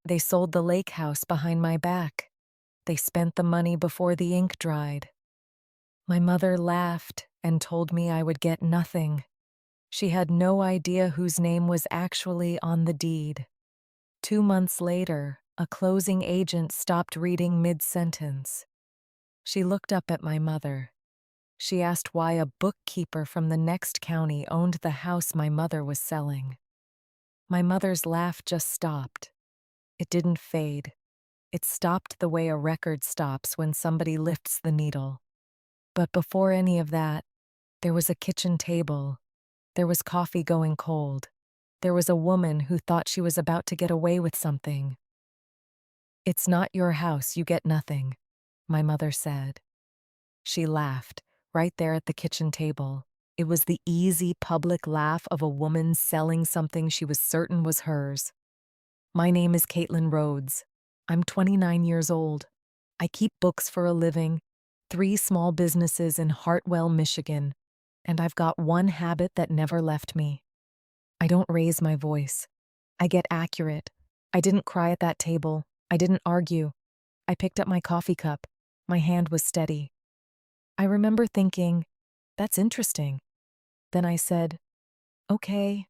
They sold the lake house behind my back. They spent the money before the ink dried. My mother laughed and told me I would get nothing. She had no idea whose name was actually on the deed. 2 months later, a closing agent stopped reading mid-sentence. She looked up at my mother. She asked why a bookkeeper from the next county owned the house my mother was selling. My mother's laugh just stopped. It didn't fade. It stopped the way a record stops when somebody lifts the needle. But before any of that, there was a kitchen table. There was coffee going cold. There was a woman who thought she was about to get away with something. "It's not your house, you get nothing," my mother said. She laughed, right there at the kitchen table. It was the easy public laugh of a woman selling something she was certain was hers. "My name is Caitlin Rhodes. I'm 29 years old. I keep books for a living, 3 small businesses in Hartwell, Michigan, and I've got one habit that never left me. I don't raise my voice. I get accurate. I didn't cry at that table. I didn't argue. I picked up my coffee cup. My hand was steady. I remember thinking, that's interesting. Then I said, okay."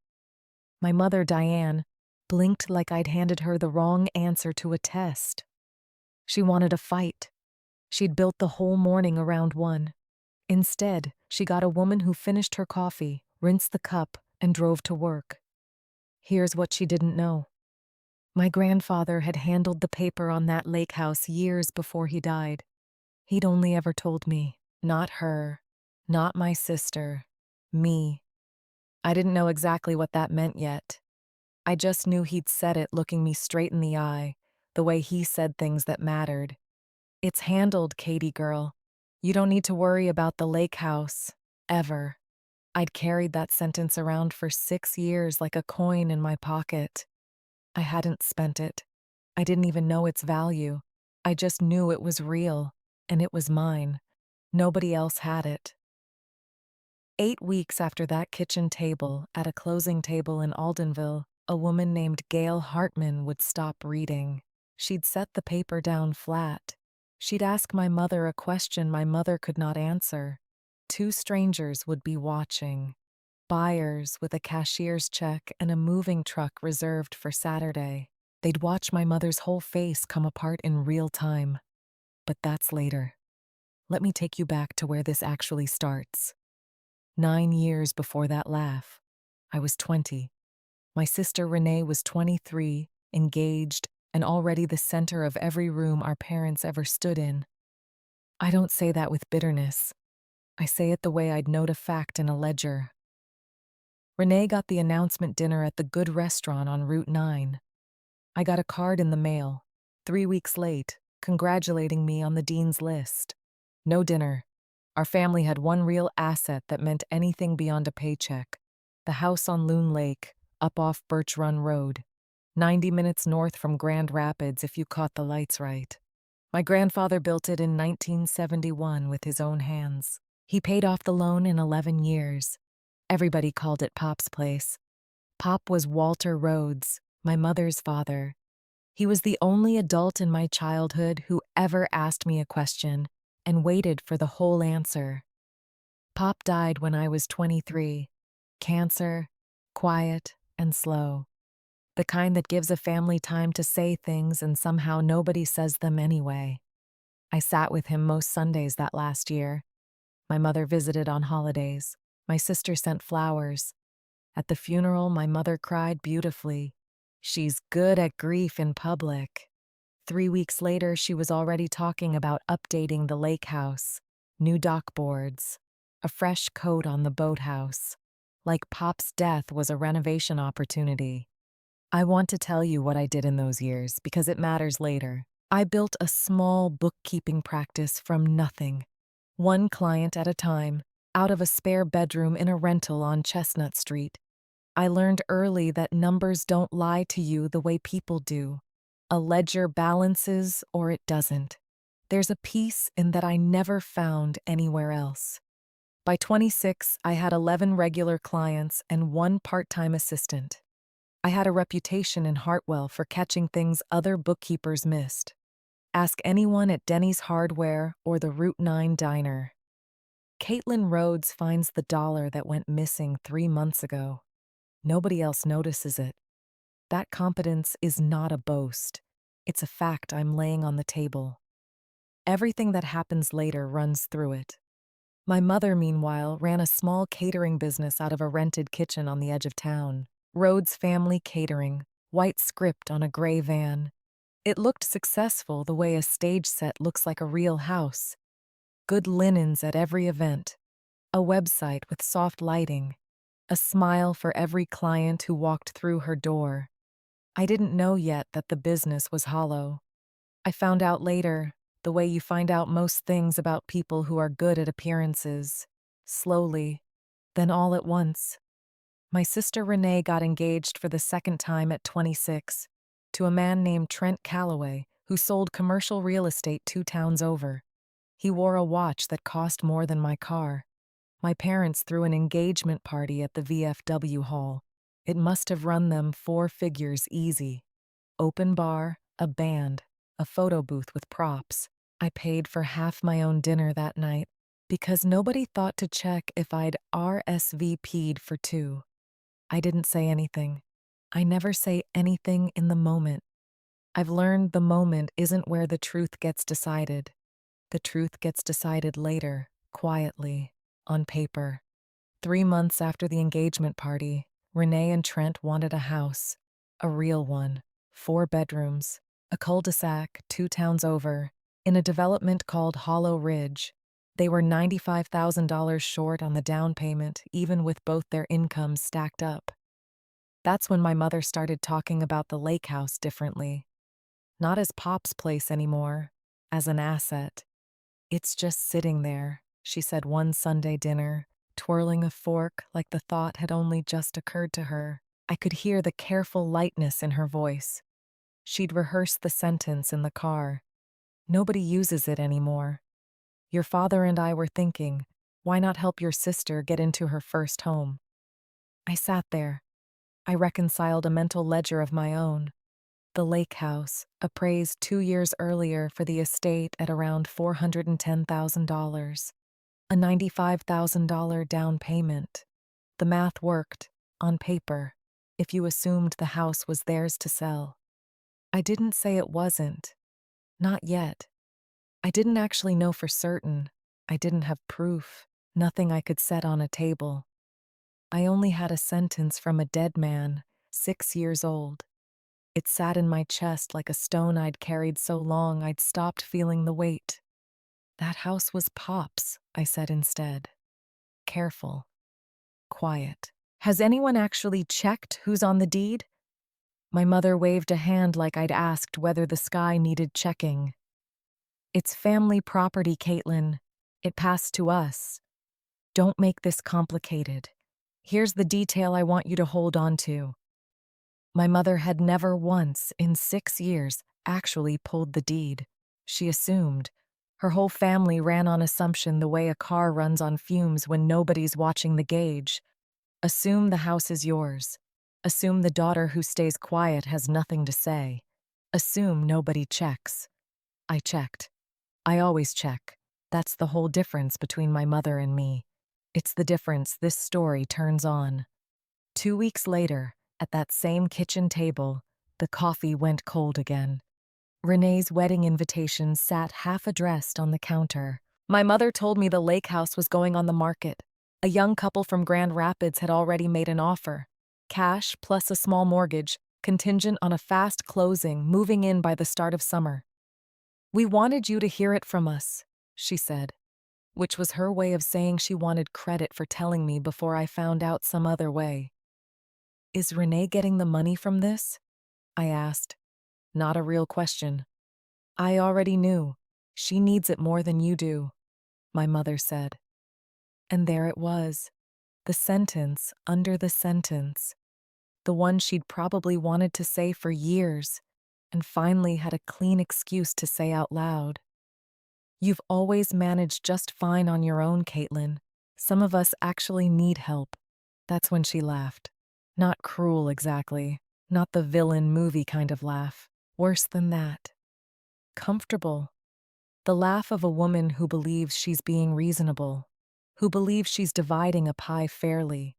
My mother, Diane, blinked like I'd handed her the wrong answer to a test. She wanted a fight. She'd built the whole morning around one. Instead, she got a woman who finished her coffee, rinsed the cup, and drove to work. Here's what she didn't know. My grandfather had handled the paper on that lake house years before he died. He'd only ever told me, not her, not my sister, me. I didn't know exactly what that meant yet. I just knew he'd said it looking me straight in the eye, the way he said things that mattered. "It's handled, Katie girl. You don't need to worry about the lake house. Ever." I'd carried that sentence around for 6 years like a coin in my pocket. I hadn't spent it. I didn't even know its value. I just knew it was real, and it was mine. Nobody else had it. 8 weeks after that kitchen table, at a closing table in Aldenville, a woman named Gail Hartman would stop reading. She'd set the paper down flat. She'd ask my mother a question my mother could not answer. 2 strangers would be watching. Buyers with a cashier's check and a moving truck reserved for Saturday. They'd watch my mother's whole face come apart in real time. But that's later. Let me take you back to where this actually starts. 9 years before that laugh, I was 20. My sister Renee was 23, engaged, and already the center of every room our parents ever stood in. I don't say that with bitterness. I say it the way I'd note a fact in a ledger. Renee got the announcement dinner at the Good Restaurant on Route 9. I got a card in the mail, 3 weeks late, congratulating me on the dean's list. No dinner. Our family had one real asset that meant anything beyond a paycheck: the house on Loon Lake, up off Birch Run Road, 90 minutes north from Grand Rapids if you caught the lights right. My grandfather built it in 1971 with his own hands. He paid off the loan in 11 years. Everybody called it Pop's place. Pop was Walter Rhodes, my mother's father. He was the only adult in my childhood who ever asked me a question and waited for the whole answer. Pop died when I was 23. Cancer, quiet and slow. The kind that gives a family time to say things and somehow nobody says them anyway. I sat with him most Sundays that last year. My mother visited on holidays. My sister sent flowers. At the funeral, my mother cried beautifully. She's good at grief in public. 3 weeks later, she was already talking about updating the lake house, new dock boards, a fresh coat on the boathouse. Like Pop's death was a renovation opportunity. I want to tell you what I did in those years because it matters later. I built a small bookkeeping practice from nothing, one client at a time, out of a spare bedroom in a rental on Chestnut Street. I learned early that numbers don't lie to you the way people do. A ledger balances or it doesn't. There's a peace in that I never found anywhere else. By 26, I had 11 regular clients and one part-time assistant. I had a reputation in Hartwell for catching things other bookkeepers missed. Ask anyone at Denny's Hardware or the Route 9 diner. Caitlin Rhodes finds the dollar that went missing 3 months ago. Nobody else notices it. That competence is not a boast. It's a fact I'm laying on the table. Everything that happens later runs through it. My mother, meanwhile, ran a small catering business out of a rented kitchen on the edge of town. Rhodes Family Catering, white script on a gray van. It looked successful the way a stage set looks like a real house. Good linens at every event. A website with soft lighting. A smile for every client who walked through her door. I didn't know yet that the business was hollow. I found out later, the way you find out most things about people who are good at appearances. Slowly, then all at once. My sister Renee got engaged for the second time at 26 to a man named Trent Calloway, who sold commercial real estate 2 towns over. He wore a watch that cost more than my car. My parents threw an engagement party at the VFW hall. It must have run them 4 figures easy. Open bar, a band, a photo booth with props. I paid for half my own dinner that night because nobody thought to check if I'd RSVP'd for 2. I didn't say anything. I never say anything in the moment. I've learned the moment isn't where the truth gets decided. The truth gets decided later, quietly, on paper. 3 months after the engagement party, Renee and Trent wanted a house. A real one. 4 bedrooms. A cul-de-sac 2 towns over, in a development called Hollow Ridge. They were $95,000 short on the down payment, even with both their incomes stacked up. That's when my mother started talking about the lake house differently. Not as Pop's place anymore, as an asset. It's just sitting there, she said one Sunday dinner, twirling a fork like the thought had only just occurred to her. I could hear the careful lightness in her voice. She'd rehearsed the sentence in the car. Nobody uses it anymore. Your father and I were thinking, why not help your sister get into her first home? I sat there. I reconciled a mental ledger of my own. The lake house, appraised 2 years earlier for the estate at around $410,000. A $95,000 down payment. The math worked, on paper, if you assumed the house was theirs to sell. I didn't say it wasn't. Not yet. I didn't actually know for certain. I didn't have proof, nothing I could set on a table. I only had a sentence from a dead man, 6 years old. It sat in my chest like a stone I'd carried so long I'd stopped feeling the weight. That house was Pop's, I said instead. Careful. Quiet. Has anyone actually checked who's on the deed? My mother waved a hand like I'd asked whether the sky needed checking. It's family property, Caitlin. It passed to us. Don't make this complicated. Here's the detail I want you to hold on to. My mother had never once, in 6 years, actually pulled the deed. She assumed. Her whole family ran on assumption the way a car runs on fumes when nobody's watching the gauge. Assume the house is yours. Assume the daughter who stays quiet has nothing to say. Assume nobody checks. I checked. I always check. That's the whole difference between my mother and me. It's the difference this story turns on. 2 weeks later, at that same kitchen table, the coffee went cold again. Renee's wedding invitation sat half-addressed on the counter. My mother told me the lake house was going on the market. A young couple from Grand Rapids had already made an offer. Cash plus a small mortgage, contingent on a fast closing, moving in by the start of summer. We wanted you to hear it from us, she said, which was her way of saying she wanted credit for telling me before I found out some other way. Is Renee getting the money from this? I asked. Not a real question. I already knew. She needs it more than you do, my mother said. And there it was. The sentence under the sentence. The one she'd probably wanted to say for years, and finally had a clean excuse to say out loud. You've always managed just fine on your own, Caitlin. Some of us actually need help. That's when she laughed. Not cruel, exactly. Not the villain movie kind of laugh. Worse than that. Comfortable. The laugh of a woman who believes she's being reasonable, who believes she's dividing a pie fairly,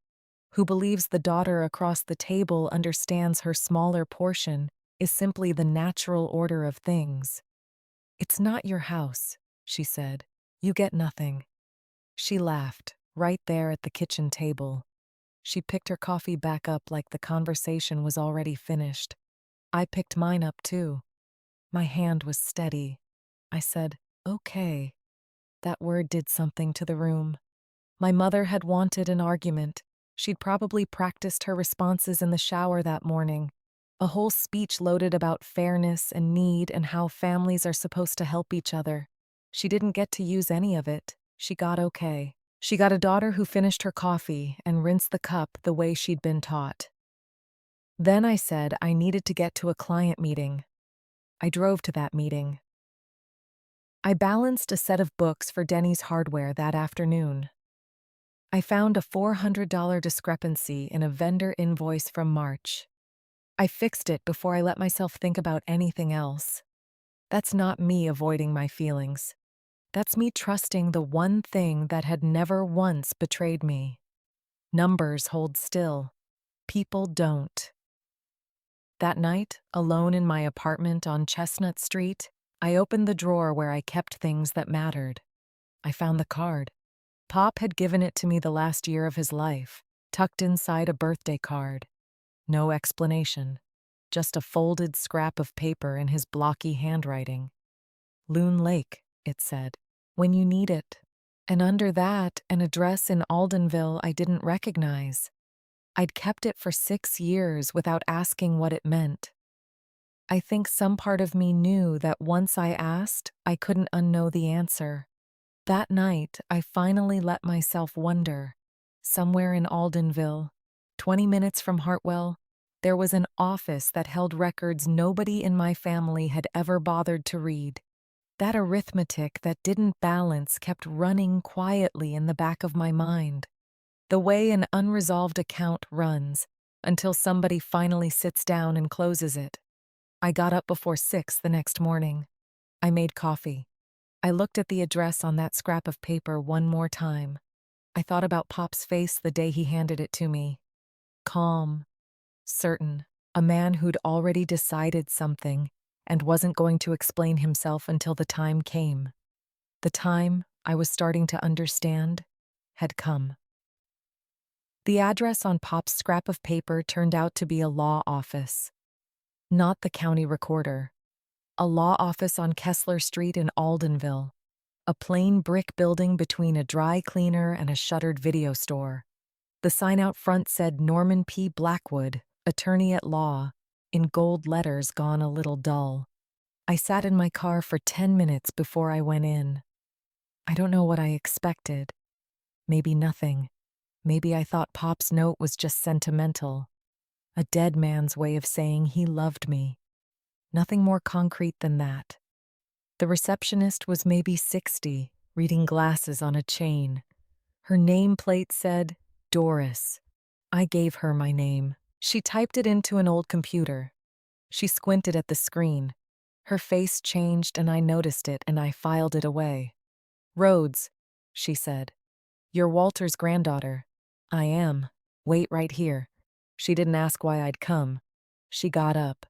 who believes the daughter across the table understands her smaller portion is simply the natural order of things. "It's not your house," she said. "You get nothing." She laughed, right there at the kitchen table. She picked her coffee back up like the conversation was already finished. I picked mine up too. My hand was steady. I said, "Okay." That word did something to the room. My mother had wanted an argument. She'd probably practiced her responses in the shower that morning. A whole speech loaded about fairness and need and how families are supposed to help each other. She didn't get to use any of it. She got okay. She got a daughter who finished her coffee and rinsed the cup the way she'd been taught. Then I said I needed to get to a client meeting. I drove to that meeting. I balanced a set of books for Denny's Hardware that afternoon. I found a $400 discrepancy in a vendor invoice from March. I fixed it before I let myself think about anything else. That's not me avoiding my feelings. That's me trusting the one thing that had never once betrayed me. Numbers hold still. People don't. That night, alone in my apartment on Chestnut Street, I opened the drawer where I kept things that mattered. I found the card. Pop had given it to me the last year of his life, tucked inside a birthday card. No explanation. Just a folded scrap of paper in his blocky handwriting. Loon Lake, it said. When you need it. And under that, an address in Aldenville I didn't recognize. I'd kept it for 6 years without asking what it meant. I think some part of me knew that once I asked, I couldn't unknow the answer. That night, I finally let myself wonder. Somewhere in Aldenville, 20 minutes from Hartwell, there was an office that held records nobody in my family had ever bothered to read. That arithmetic that didn't balance kept running quietly in the back of my mind. The way an unresolved account runs, until somebody finally sits down and closes it. I got up before 6 the next morning. I made coffee. I looked at the address on that scrap of paper one more time. I thought about Pop's face the day he handed it to me. Calm, certain, a man who'd already decided something and wasn't going to explain himself until the time came. The time I was starting to understand had come. The address on Pop's scrap of paper turned out to be a law office. Not the county recorder. A law office on Kessler Street in Aldenville. A plain brick building between a dry cleaner and a shuttered video store. The sign out front said Norman P. Blackwood, attorney at law, in gold letters gone a little dull. I sat in my car for 10 minutes before I went in. I don't know what I expected. Maybe nothing. Maybe I thought Pop's note was just sentimental. A dead man's way of saying he loved me. Nothing more concrete than that. The receptionist was maybe 60, reading glasses on a chain. Her nameplate said, Doris. I gave her my name. She typed it into an old computer. She squinted at the screen. Her face changed and I noticed it and I filed it away. Rhodes, she said. You're Walter's granddaughter. I am. Wait right here. She didn't ask why I'd come. She got up.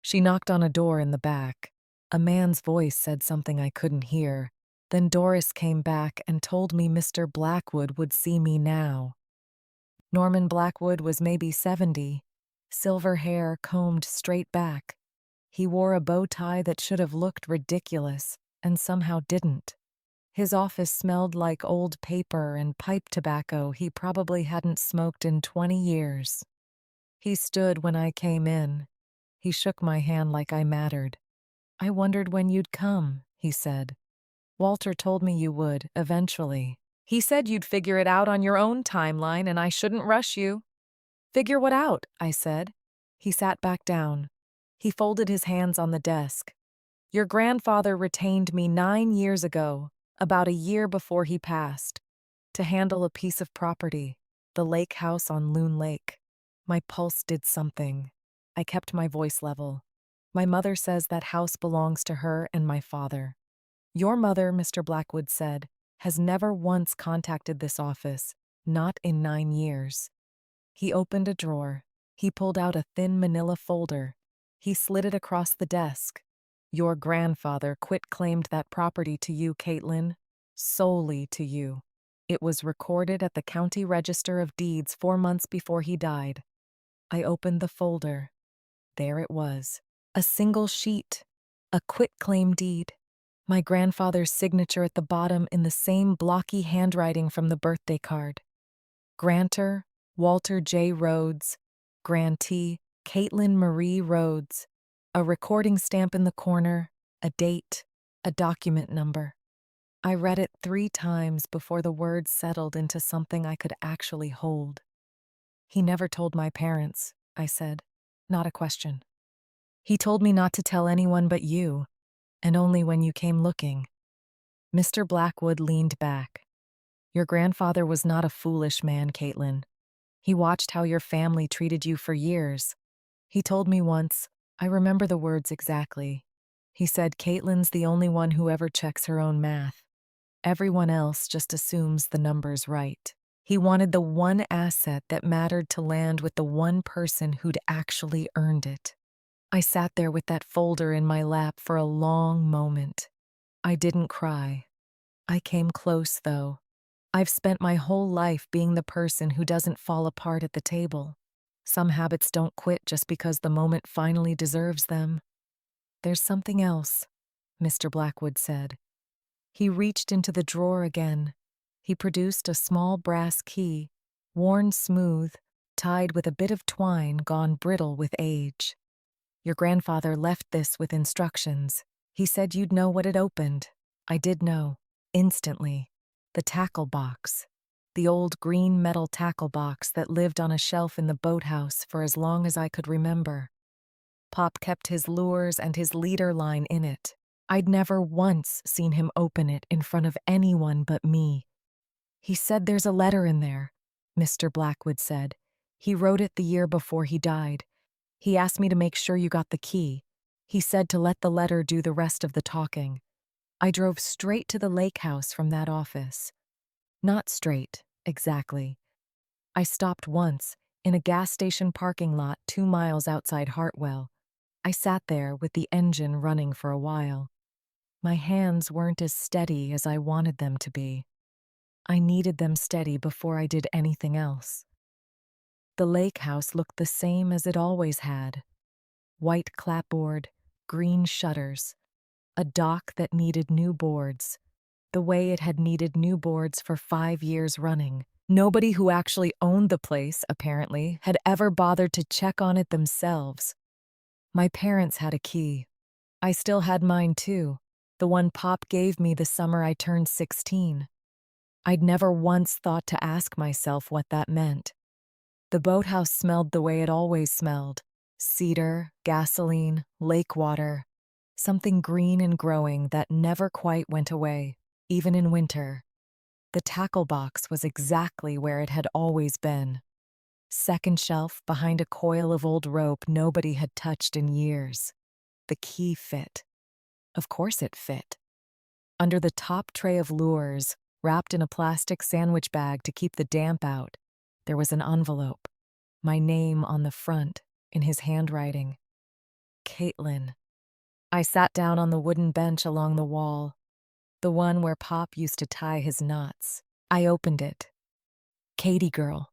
She knocked on a door in the back. A man's voice said something I couldn't hear. Then Doris came back and told me Mr. Blackwood would see me now. Norman Blackwood was maybe 70. Silver hair combed straight back. He wore a bow tie that should have looked ridiculous, and somehow didn't. His office smelled like old paper and pipe tobacco he probably hadn't smoked in 20 years. He stood when I came in. He shook my hand like I mattered. I wondered when you'd come, he said. Walter told me you would, eventually. He said you'd figure it out on your own timeline and I shouldn't rush you. Figure what out? I said. He sat back down. He folded his hands on the desk. Your grandfather retained me 9 years ago, about a year before he passed, to handle a piece of property, the lake house on Loon Lake. My pulse did something. I kept my voice level. My mother says that house belongs to her and my father. Your mother, Mr. Blackwood said, has never once contacted this office, not in 9 years. He opened a drawer. He pulled out a thin manila folder. He slid it across the desk. Your grandfather quit-claimed that property to you, Caitlin. Solely to you. It was recorded at the County Register of Deeds 4 months before he died. I opened the folder. There it was. A single sheet. A quitclaim deed. My grandfather's signature at the bottom in the same blocky handwriting from the birthday card. Grantor, Walter J. Rhodes. Grantee, Caitlin Marie Rhodes. A recording stamp in the corner, a date, a document number. I read it 3 times before the words settled into something I could actually hold. He never told my parents, I said. Not a question. He told me not to tell anyone but you, and only when you came looking. Mr. Blackwood leaned back. Your grandfather was not a foolish man, Caitlin. He watched how your family treated you for years. He told me once, I remember the words exactly. He said, Caitlin's the only one who ever checks her own math. Everyone else just assumes the number's right. He wanted the one asset that mattered to land with the one person who'd actually earned it. I sat there with that folder in my lap for a long moment. I didn't cry. I came close, though. I've spent my whole life being the person who doesn't fall apart at the table. Some habits don't quit just because the moment finally deserves them. There's something else, Mr. Blackwood said. He reached into the drawer again. He produced a small brass key, worn smooth, tied with a bit of twine gone brittle with age. Your grandfather left this with instructions. He said you'd know what it opened. I did know. Instantly. The tackle box. The old green metal tackle box that lived on a shelf in the boathouse for as long as I could remember. Pop kept his lures and his leader line in it. I'd never once seen him open it in front of anyone but me. He said there's a letter in there, Mr. Blackwood said. He wrote it the year before he died. He asked me to make sure you got the key. He said to let the letter do the rest of the talking. I drove straight to the lake house from that office. Not straight, exactly. I stopped once, in a gas station parking lot 2 miles outside Hartwell. I sat there with the engine running for a while. My hands weren't as steady as I wanted them to be. I needed them steady before I did anything else. The lake house looked the same as it always had. White clapboard, green shutters, a dock that needed new boards, the way it had needed new boards for 5 years running. Nobody who actually owned the place, apparently, had ever bothered to check on it themselves. My parents had a key. I still had mine too, the one Pop gave me the summer I turned 16. I'd never once thought to ask myself what that meant. The boathouse smelled the way it always smelled. Cedar, gasoline, lake water. Something green and growing that never quite went away, even in winter. The tackle box was exactly where it had always been. Second shelf behind a coil of old rope nobody had touched in years. The key fit. Of course it fit. Under the top tray of lures, wrapped in a plastic sandwich bag to keep the damp out, there was an envelope. My name on the front, in his handwriting. Caitlin. I sat down on the wooden bench along the wall, the one where Pop used to tie his knots. I opened it. Katie girl.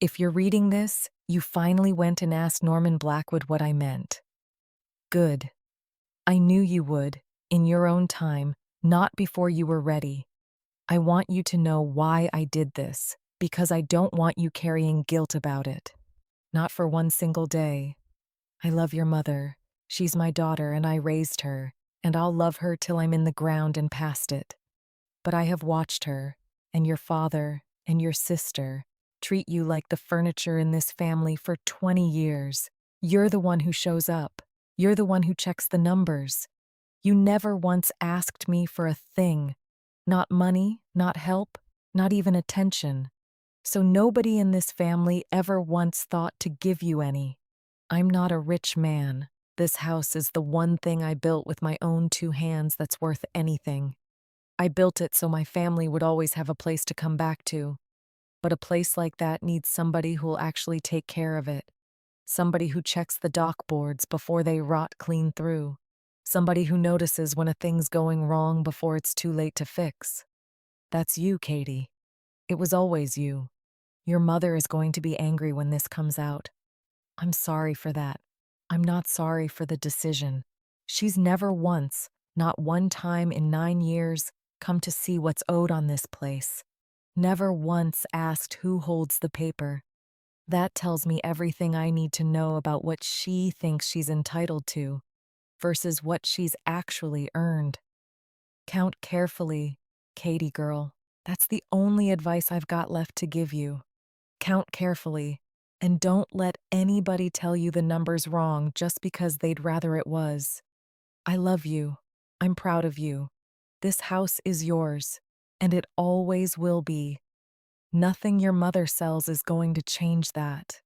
If you're reading this, you finally went and asked Norman Blackwood what I meant. Good. I knew you would, in your own time, not before you were ready. I want you to know why I did this, because I don't want you carrying guilt about it. Not for one single day. I love your mother. She's my daughter and I raised her, and I'll love her till I'm in the ground and past it. But I have watched her, and your father, and your sister, treat you like the furniture in this family for 20 years. You're the one who shows up. You're the one who checks the numbers. You never once asked me for a thing. Not money, not help, not even attention. So nobody in this family ever once thought to give you any. I'm not a rich man. This house is the one thing I built with my own two hands that's worth anything. I built it so my family would always have a place to come back to. But a place like that needs somebody who'll actually take care of it. Somebody who checks the dock boards before they rot clean through. Somebody who notices when a thing's going wrong before it's too late to fix. That's you, Katie. It was always you. Your mother is going to be angry when this comes out. I'm sorry for that. I'm not sorry for the decision. She's never once, not one time in 9 years, come to see what's owed on this place. Never once asked who holds the paper. That tells me everything I need to know about what she thinks she's entitled to versus what she's actually earned. Count carefully, Katie girl. That's the only advice I've got left to give you. Count carefully, and don't let anybody tell you the number's wrong just because they'd rather it was. I love you. I'm proud of you. This house is yours, and it always will be. Nothing your mother sells is going to change that.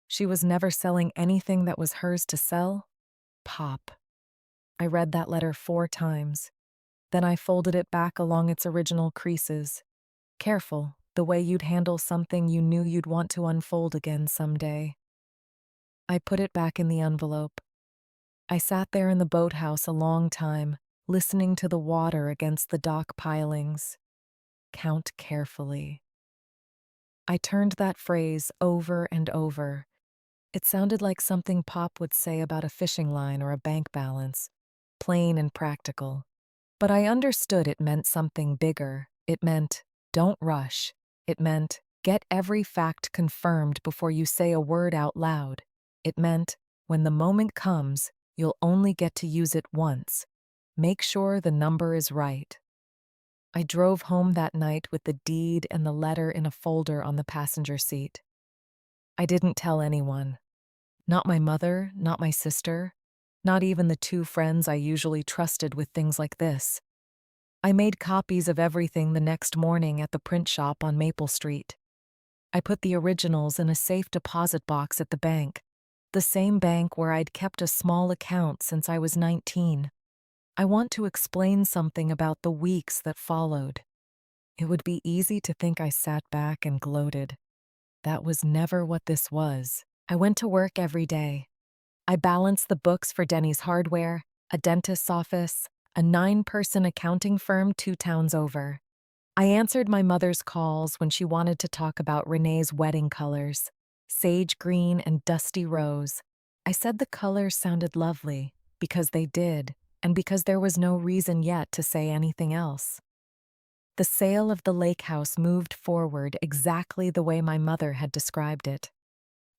She was never selling anything that was hers to sell. Pop. I read that letter 4 times. Then I folded it back along its original creases. Careful, the way you'd handle something you knew you'd want to unfold again someday. I put it back in the envelope. I sat there in the boathouse a long time, listening to the water against the dock pilings. Count carefully. I turned that phrase over and over. It sounded like something Pop would say about a fishing line or a bank balance, plain and practical. But I understood it meant something bigger. It meant, don't rush. It meant, get every fact confirmed before you say a word out loud. It meant, when the moment comes, you'll only get to use it once. Make sure the number is right. I drove home that night with the deed and the letter in a folder on the passenger seat. I didn't tell anyone. Not my mother, not my sister, not even the 2 friends I usually trusted with things like this. I made copies of everything the next morning at the print shop on Maple Street. I put the originals in a safe deposit box at the bank, the same bank where I'd kept a small account since I was 19. I want to explain something about the weeks that followed. It would be easy to think I sat back and gloated. That was never what this was. I went to work every day. I balanced the books for Denny's Hardware, a dentist's office, a 9-person accounting firm 2 towns over. I answered my mother's calls when she wanted to talk about Renee's wedding colors, sage green and dusty rose. I said the colors sounded lovely, because they did, and because there was no reason yet to say anything else. The sale of the lake house moved forward exactly the way my mother had described it.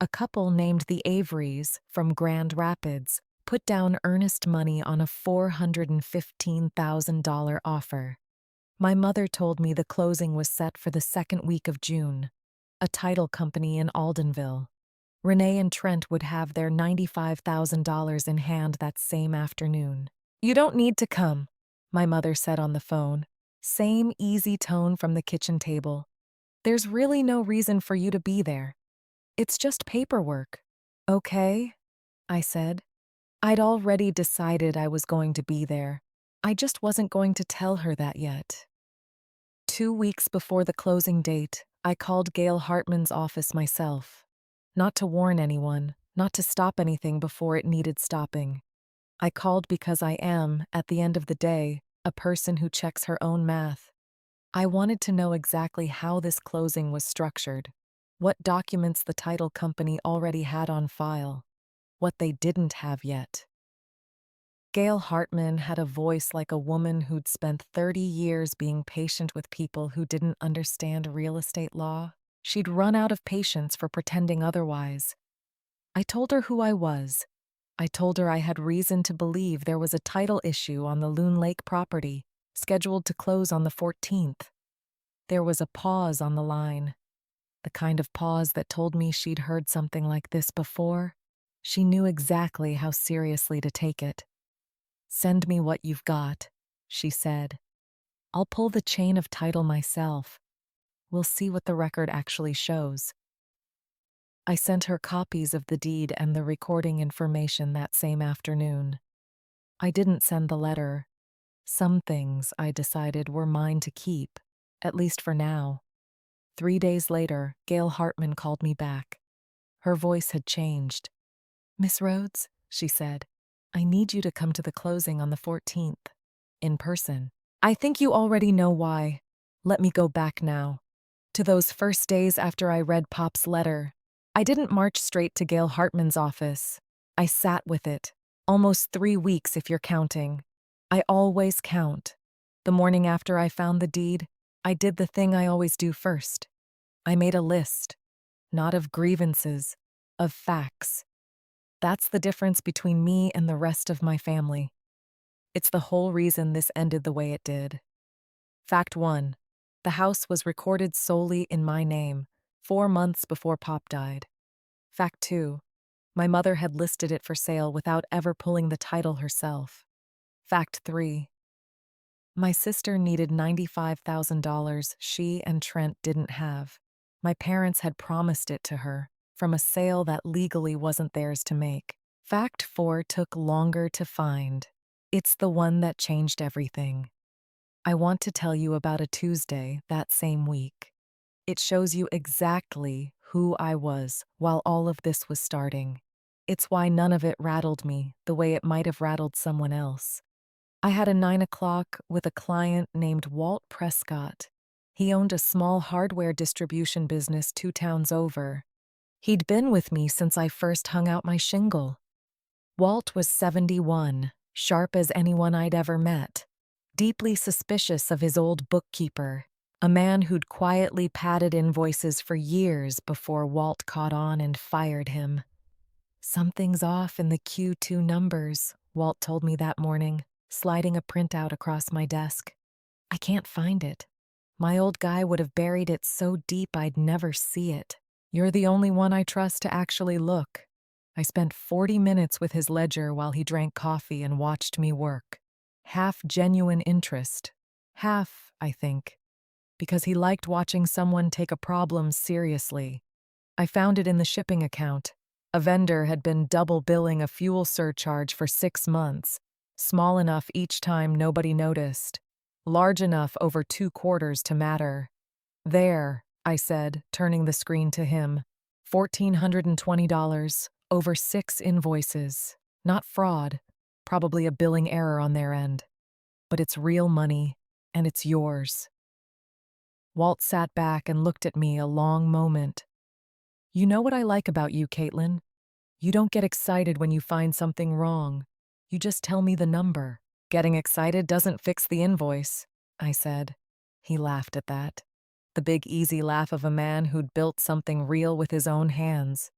A couple named the Averys from Grand Rapids put down earnest money on a $415,000 offer. My mother told me the closing was set for the second week of June. A title company in Aldenville. Renee and Trent would have their $95,000 in hand that same afternoon. You don't need to come, my mother said on the phone. Same easy tone from the kitchen table. There's really no reason for you to be there. It's just paperwork. Okay, I said. I'd already decided I was going to be there. I just wasn't going to tell her that yet. 2 weeks before the closing date, I called Gail Hartman's office myself. Not to warn anyone, not to stop anything before it needed stopping. I called because I am, at the end of the day, a person who checks her own math. I wanted to know exactly how this closing was structured, what documents the title company already had on file, what they didn't have yet. Gail Hartman had a voice like a woman who'd spent 30 years being patient with people who didn't understand real estate law. She'd run out of patience for pretending otherwise. I told her who I was. I told her I had reason to believe there was a title issue on the Loon Lake property, scheduled to close on the 14th. There was a pause on the line. The kind of pause that told me she'd heard something like this before. She knew exactly how seriously to take it. Send me what you've got, she said. I'll pull the chain of title myself. We'll see what the record actually shows. I sent her copies of the deed and the recording information that same afternoon. I didn't send the letter. Some things, I decided, were mine to keep, at least for now. 3 days later, Gail Hartman called me back. Her voice had changed. "Miss Rhodes," she said, "I need you to come to the closing on the 14th. In person. I think you already know why. Let me go back now. To those first days after I read Pop's letter. I didn't march straight to Gail Hartman's office. I sat with it. Almost 3 weeks if you're counting. I always count. The morning after I found the deed, I did the thing I always do first. I made a list. Not of grievances, of facts. That's the difference between me and the rest of my family. It's the whole reason this ended the way it did. Fact 1. The house was recorded solely in my name, 4 months before Pop died. Fact 2. My mother had listed it for sale without ever pulling the title herself. Fact 3. My sister needed $95,000 she and Trent didn't have. My parents had promised it to her, from a sale that legally wasn't theirs to make. Fact 4 took longer to find. It's the one that changed everything. I want to tell you about a Tuesday that same week. It shows you exactly who I was while all of this was starting. It's why none of it rattled me the way it might have rattled someone else. I had a 9 o'clock with a client named Walt Prescott. He owned a small hardware distribution business 2 towns over. He'd been with me since I first hung out my shingle. Walt was 71, sharp as anyone I'd ever met, deeply suspicious of his old bookkeeper, a man who'd quietly padded invoices for years before Walt caught on and fired him. "Something's off in the Q2 numbers," Walt told me that morning, sliding a printout across my desk. "I can't find it. My old guy would have buried it so deep I'd never see it. You're the only one I trust to actually look." I spent 40 minutes with his ledger while he drank coffee and watched me work. Half genuine interest. Half, I think, because he liked watching someone take a problem seriously. I found it in the shipping account. A vendor had been double billing a fuel surcharge for 6 months, small enough each time nobody noticed, large enough over 2 quarters to matter. "There," I said, turning the screen to him. $1,420, over 6 invoices. Not fraud, probably a billing error on their end. But it's real money, and it's yours. Walt sat back and looked at me a long moment. "You know what I like about you, Caitlin? You don't get excited when you find something wrong. You just tell me the number. Getting excited doesn't fix the invoice," I said. He laughed at that. The big easy laugh of a man who'd built something real with his own hands.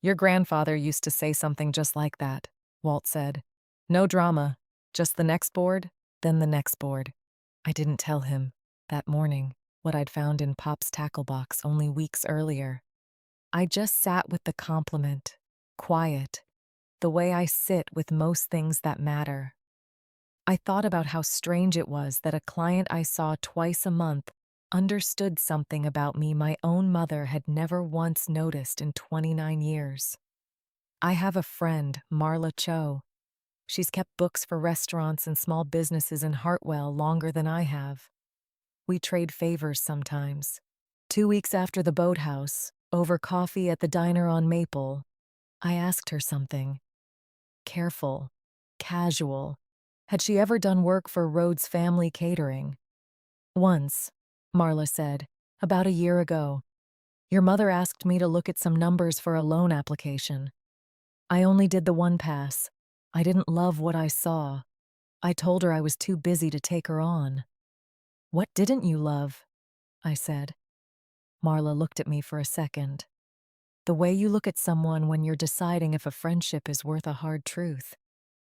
"Your grandfather used to say something just like that," Walt said. "No drama. Just the next board, then the next board." I didn't tell him, that morning, what I'd found in Pop's tackle box only weeks earlier. I just sat with the compliment, quiet, the way I sit with most things that matter. I thought about how strange it was that a client I saw twice a month understood something about me my own mother had never once noticed in 29 years. I have a friend, Marla Cho. She's kept books for restaurants and small businesses in Hartwell longer than I have. We trade favors sometimes. 2 weeks after the boathouse, over coffee at the diner on Maple, I asked her something. Careful, casual. Had she ever done work for Rhodes Family Catering? "Once," Marla said, "about a year ago. Your mother asked me to look at some numbers for a loan application. I only did the one pass. I didn't love what I saw. I told her I was too busy to take her on." "What didn't you love?" I said. Marla looked at me for a second. "The way you look at someone when you're deciding if a friendship is worth a hard truth.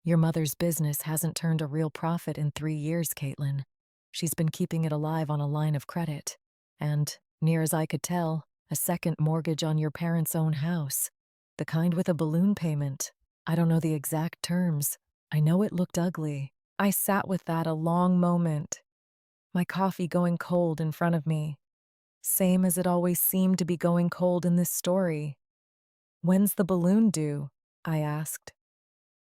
Your mother's business hasn't turned a real profit in 3 years, Caitlin. She's been keeping it alive on a line of credit. And, near as I could tell, a second mortgage on your parents' own house. The kind with a balloon payment. I don't know the exact terms. I know it looked ugly." I sat with that a long moment, my coffee going cold in front of me. Same as it always seemed to be going cold in this story. When's the balloon due? I asked.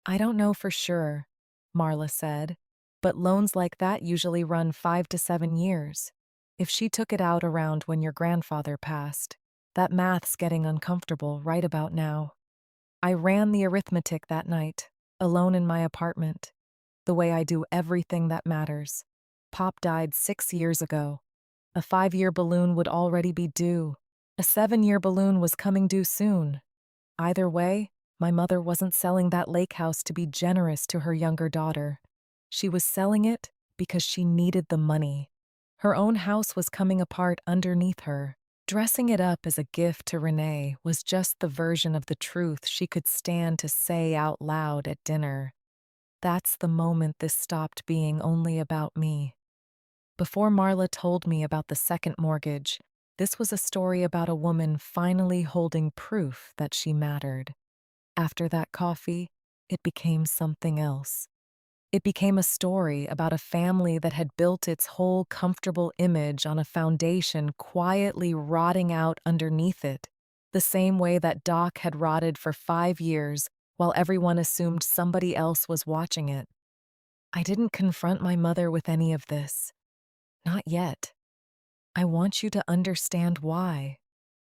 I don't know for sure, Marla said, but loans like that usually run 5 to 7 years. If she took it out around when your grandfather passed, that math's getting uncomfortable right about now. I ran the arithmetic that night, alone in my apartment, the way I do everything that matters. Pop died 6 years ago. A 5 year balloon would already be due. A 7 year balloon was coming due soon. Either way, my mother wasn't selling that lake house to be generous to her younger daughter. She was selling it because she needed the money. Her own house was coming apart underneath her. Dressing it up as a gift to Renee was just the version of the truth she could stand to say out loud at dinner. That's the moment this stopped being only about me. Before Marla told me about the second mortgage, this was a story about a woman finally holding proof that she mattered. After that coffee, it became something else. It became a story about a family that had built its whole comfortable image on a foundation quietly rotting out underneath it, the same way that Doc had rotted for 5 years while everyone assumed somebody else was watching it. I didn't confront my mother with any of this. Not yet. I want you to understand why.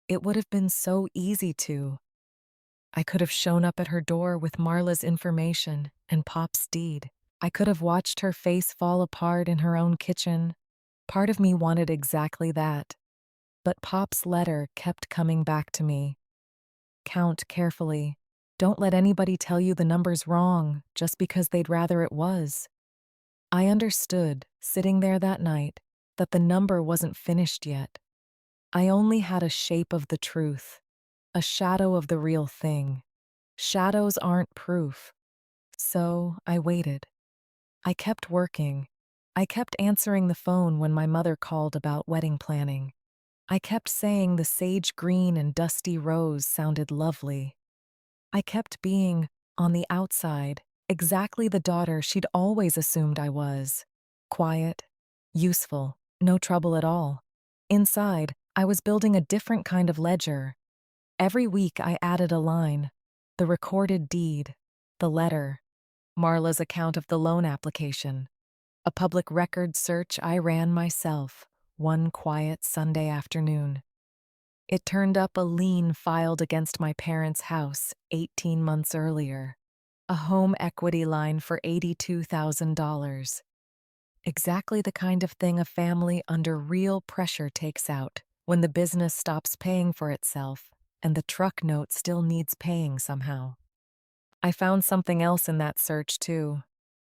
It would have been so easy to. I could have shown up at her door with Marla's information and Pop's deed. I could have watched her face fall apart in her own kitchen. Part of me wanted exactly that. But Pop's letter kept coming back to me. Count carefully. Don't let anybody tell you the number's wrong just because they'd rather it was. I understood, sitting there that night, that the number wasn't finished yet. I only had a shape of the truth, a shadow of the real thing. Shadows aren't proof. So I waited. I kept working. I kept answering the phone when my mother called about wedding planning. I kept saying the sage green and dusty rose sounded lovely. I kept being, on the outside, exactly the daughter she'd always assumed I was. Quiet, useful, no trouble at all. Inside, I was building a different kind of ledger. Every week I added a line, the recorded deed, the letter, Marla's account of the loan application, a public record search I ran myself one quiet Sunday afternoon. It turned up a lien filed against my parents' house 18 months earlier, a home equity line for $82,000. Exactly the kind of thing a family under real pressure takes out when the business stops paying for itself and the truck note still needs paying somehow. I found something else in that search, too.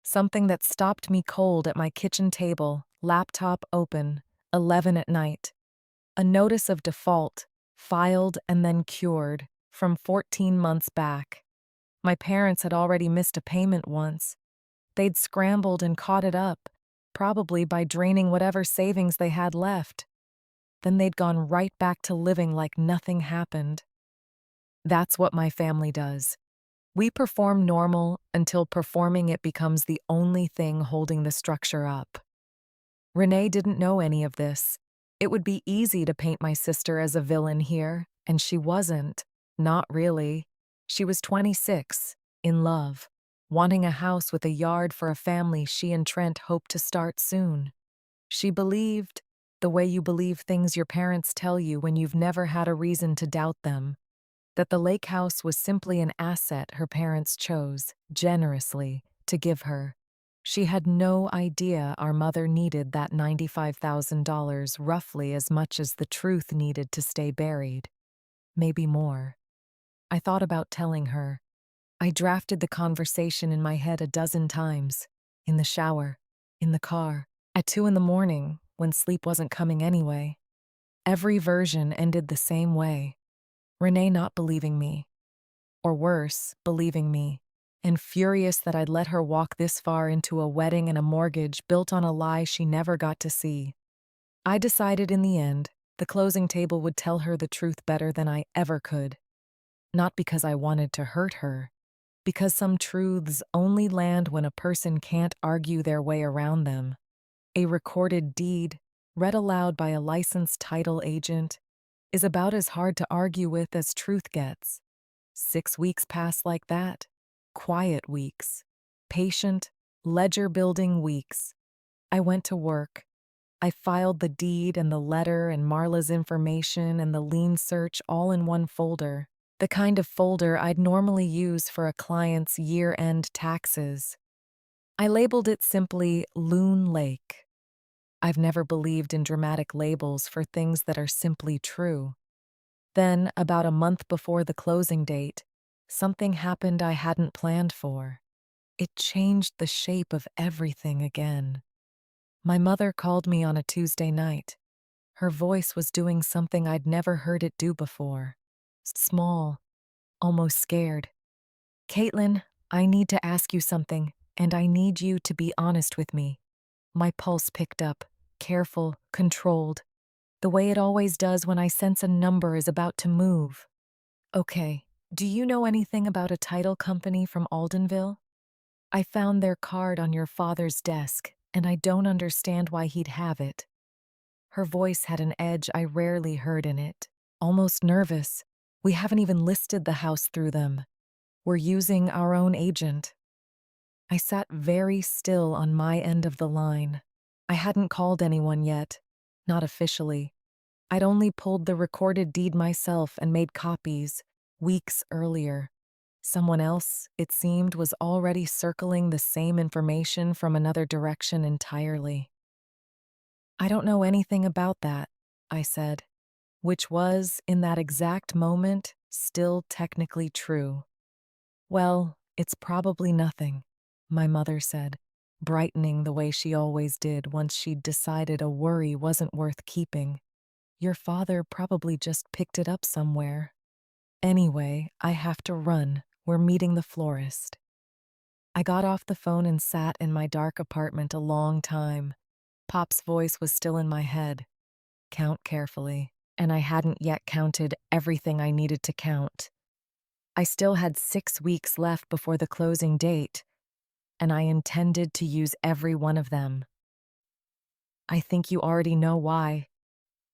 Something that stopped me cold at my kitchen table, laptop open, 11 at night. A notice of default, filed and then cured, from 14 months back. My parents had already missed a payment once. They'd scrambled and caught it up, probably by draining whatever savings they had left. Then they'd gone right back to living like nothing happened. That's what my family does. We perform normal until performing it becomes the only thing holding the structure up. Renee didn't know any of this. It would be easy to paint my sister as a villain here, and she wasn't. Not really. She was 26, in love, wanting a house with a yard for a family she and Trent hoped to start soon. She believed, the way you believe things your parents tell you when you've never had a reason to doubt them, that the lake house was simply an asset her parents chose, generously, to give her. She had no idea our mother needed that $95,000 roughly as much as the truth needed to stay buried. Maybe more. I thought about telling her. I drafted the conversation in my head a dozen times. In the shower, in the car, at 2 in the morning, when sleep wasn't coming anyway. Every version ended the same way. Renee not believing me. Or worse, believing me, and furious that I'd let her walk this far into a wedding and a mortgage built on a lie she never got to see. I decided in the end, the closing table would tell her the truth better than I ever could. Not because I wanted to hurt her, because some truths only land when a person can't argue their way around them. A recorded deed, read aloud by a licensed title agent, is about as hard to argue with as truth gets. 6 weeks passed like that. Quiet weeks. Patient, ledger building weeks. I went to work. I filed the deed and the letter and Marla's information and the lien search all in one folder. The kind of folder I'd normally use for a client's year-end taxes. I labeled it simply Loon Lake. I've never believed in dramatic labels for things that are simply true. Then, about a month before the closing date, something happened I hadn't planned for. It changed the shape of everything again. My mother called me on a Tuesday night. Her voice was doing something I'd never heard it do before. Small, almost scared. "Caitlin, I need to ask you something, and I need you to be honest with me." My pulse picked up, careful, controlled, the way it always does when I sense a number is about to move. "Okay, do you know anything about a title company from Aldenville? I found their card on your father's desk, and I don't understand why he'd have it." Her voice had an edge I rarely heard in it, almost nervous. "We haven't even listed the house through them. We're using our own agent." I sat very still on my end of the line. I hadn't called anyone yet, not officially. I'd only pulled the recorded deed myself and made copies, weeks earlier. Someone else, it seemed, was already circling the same information from another direction entirely. "I don't know anything about that," I said, which was, in that exact moment, still technically true. "Well, it's probably nothing," my mother said, brightening the way she always did once she'd decided a worry wasn't worth keeping. "Your father probably just picked it up somewhere. Anyway, I have to run. We're meeting the florist." I got off the phone and sat in my dark apartment a long time. Pop's voice was still in my head. "Count carefully." And I hadn't yet counted everything I needed to count. I still had 6 weeks left before the closing date, and I intended to use every one of them. "I think you already know why,"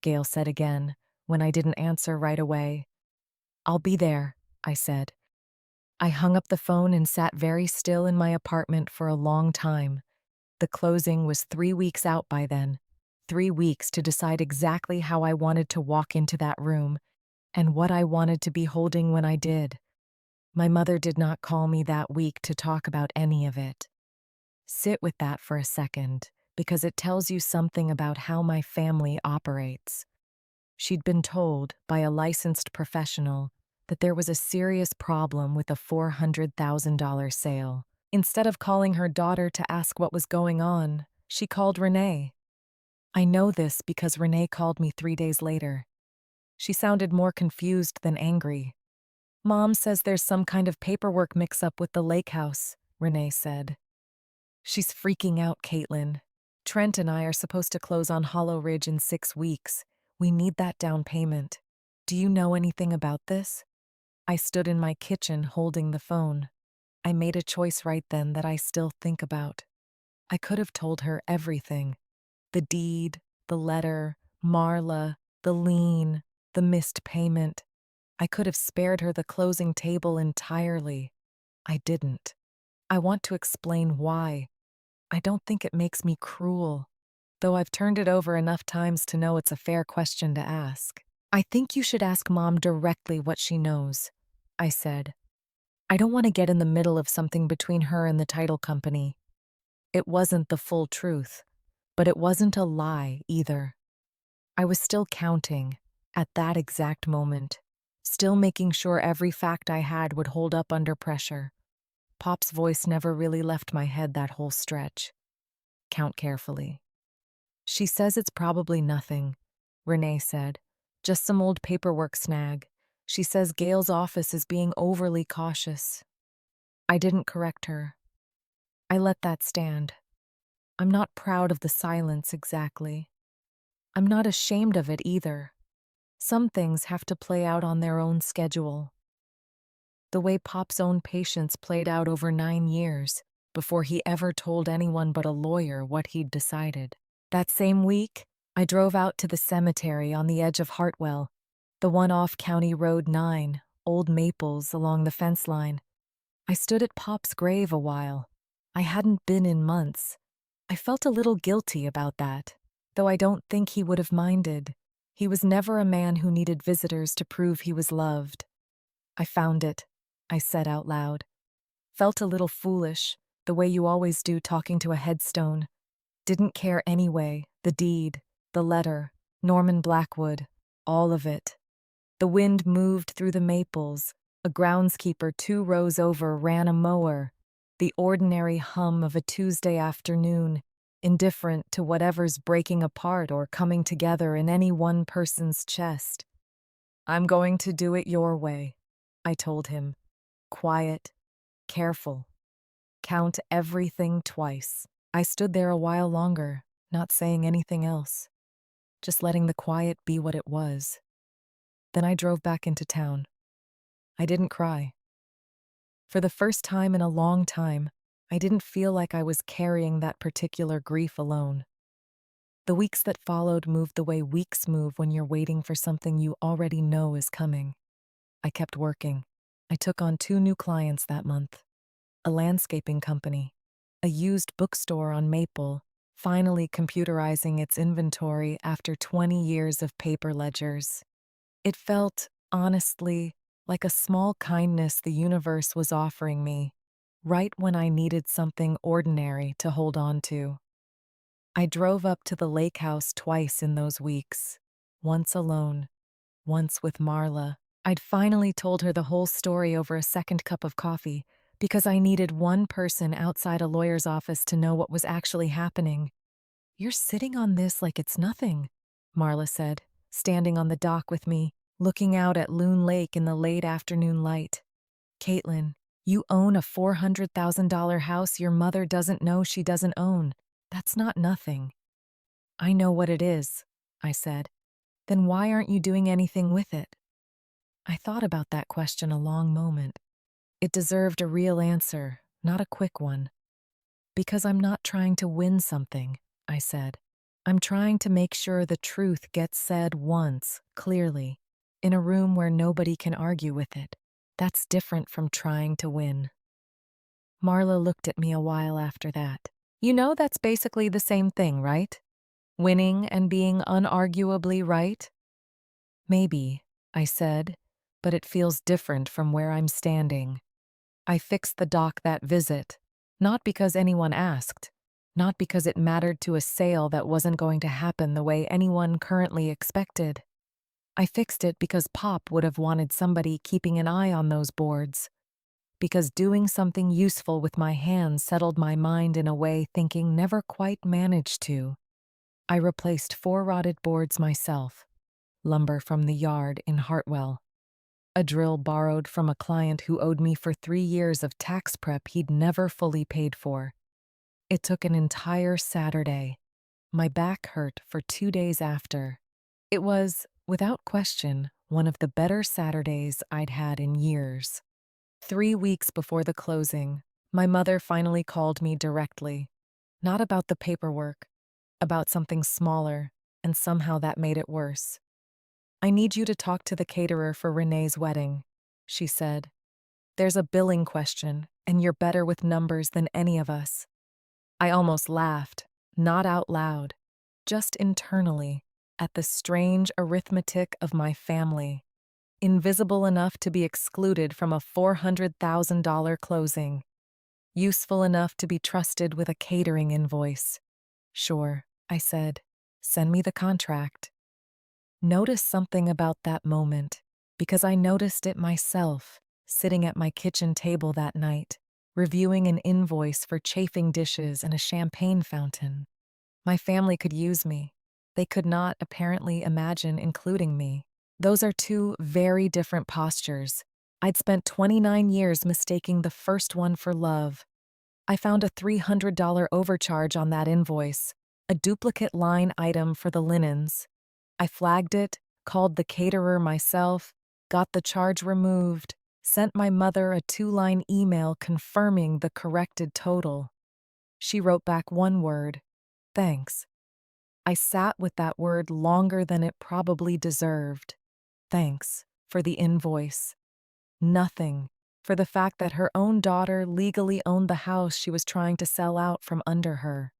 Gail said again, when I didn't answer right away. "I'll be there," I said. I hung up the phone and sat very still in my apartment for a long time. The closing was 3 weeks out by then. 3 weeks to decide exactly how I wanted to walk into that room and what I wanted to be holding when I did. My mother did not call me that week to talk about any of it. Sit with that for a second, because it tells you something about how my family operates. She'd been told by a licensed professional that there was a serious problem with a $400,000 sale. Instead of calling her daughter to ask what was going on, she called Renee. I know this because Renee called me 3 days later. She sounded more confused than angry. "Mom says there's some kind of paperwork mix-up with the lake house," Renee said. "She's freaking out, Caitlin. Trent and I are supposed to close on Hollow Ridge in 6 weeks. We need that down payment. Do you know anything about this?" I stood in my kitchen holding the phone. I made a choice right then that I still think about. I could have told her everything. The deed, the letter, Marla, the lien, the missed payment. I could have spared her the closing table entirely. I didn't. I want to explain why. I don't think it makes me cruel, though I've turned it over enough times to know it's a fair question to ask. "I think you should ask Mom directly what she knows," I said. "I don't want to get in the middle of something between her and the title company." It wasn't the full truth, but it wasn't a lie either. I was still counting, at that exact moment, still making sure every fact I had would hold up under pressure. Pop's voice never really left my head that whole stretch. "Count carefully." "She says it's probably nothing," Renee said. "Just some old paperwork snag. She says Gail's office is being overly cautious." I didn't correct her. I let that stand. I'm not proud of the silence exactly. I'm not ashamed of it either. Some things have to play out on their own schedule. The way Pop's own patience played out over 9 years before he ever told anyone but a lawyer what he'd decided. That same week, I drove out to the cemetery on the edge of Hartwell, the one off County Road 9, old maples along the fence line. I stood at Pop's grave a while. I hadn't been in months. I felt a little guilty about that, though I don't think he would have minded. He was never a man who needed visitors to prove he was loved. I found it, I said out loud. Felt a little foolish, the way you always do talking to a headstone. Didn't care anyway, the deed, the letter, Norman Blackwood, all of it. The wind moved through the maples. A groundskeeper 2 rows over ran a mower. The ordinary hum of a Tuesday afternoon, indifferent to whatever's breaking apart or coming together in any one person's chest. I'm going to do it your way, I told him. Quiet, careful. Count everything twice. I stood there a while longer, not saying anything else, just letting the quiet be what it was. Then I drove back into town. I didn't cry. For the first time in a long time, I didn't feel like I was carrying that particular grief alone. The weeks that followed moved the way weeks move when you're waiting for something you already know is coming. I kept working. I took on 2 new clients that month. A landscaping company, a used bookstore on Maple, finally computerizing its inventory after 20 years of paper ledgers. It felt, honestly, like a small kindness the universe was offering me, right when I needed something ordinary to hold on to. I drove up to the lake house twice in those weeks, once alone, once with Marla. I'd finally told her the whole story over a second cup of coffee because I needed one person outside a lawyer's office to know what was actually happening. You're sitting on this like it's nothing, Marla said, standing on the dock with me, looking out at Loon Lake in the late afternoon light. Caitlin, you own a $400,000 house your mother doesn't know she doesn't own. That's not nothing. I know what it is, I said. Then why aren't you doing anything with it? I thought about that question a long moment. It deserved a real answer, not a quick one. Because I'm not trying to win something, I said. I'm trying to make sure the truth gets said once, clearly, in a room where nobody can argue with it. That's different from trying to win. Marla looked at me a while after that. You know that's basically the same thing, right? Winning and being unarguably right? Maybe, I said, but it feels different from where I'm standing. I fixed the dock that visit, not because anyone asked, not because it mattered to a sale that wasn't going to happen the way anyone currently expected. I fixed it because Pop would have wanted somebody keeping an eye on those boards, because doing something useful with my hands settled my mind in a way thinking never quite managed to. I replaced 4 rotted boards myself, lumber from the yard in Hartwell. A drill borrowed from a client who owed me for 3 years of tax prep he'd never fully paid for. It took an entire Saturday. My back hurt for 2 days after. It was, without question, one of the better Saturdays I'd had in years. 3 weeks before the closing, my mother finally called me directly. Not about the paperwork, about something smaller, and somehow that made it worse. I need you to talk to the caterer for Renee's wedding, she said. There's a billing question, and you're better with numbers than any of us. I almost laughed, not out loud, just internally, at the strange arithmetic of my family. Invisible enough to be excluded from a $400,000 closing. Useful enough to be trusted with a catering invoice. Sure, I said. Send me the contract. Notice something about that moment, because I noticed it myself, sitting at my kitchen table that night, reviewing an invoice for chafing dishes and a champagne fountain. My family could use me. They could not, apparently, imagine including me. Those are 2 very different postures. I'd spent 29 years mistaking the first one for love. I found a $300 overcharge on that invoice, a duplicate line item for the linens. I flagged it, called the caterer myself, got the charge removed, sent my mother a 2-line email confirming the corrected total. She wrote back 1 word, thanks. I sat with that word longer than it probably deserved. Thanks for the invoice. Nothing. For the fact that her own daughter legally owned the house she was trying to sell out from under her.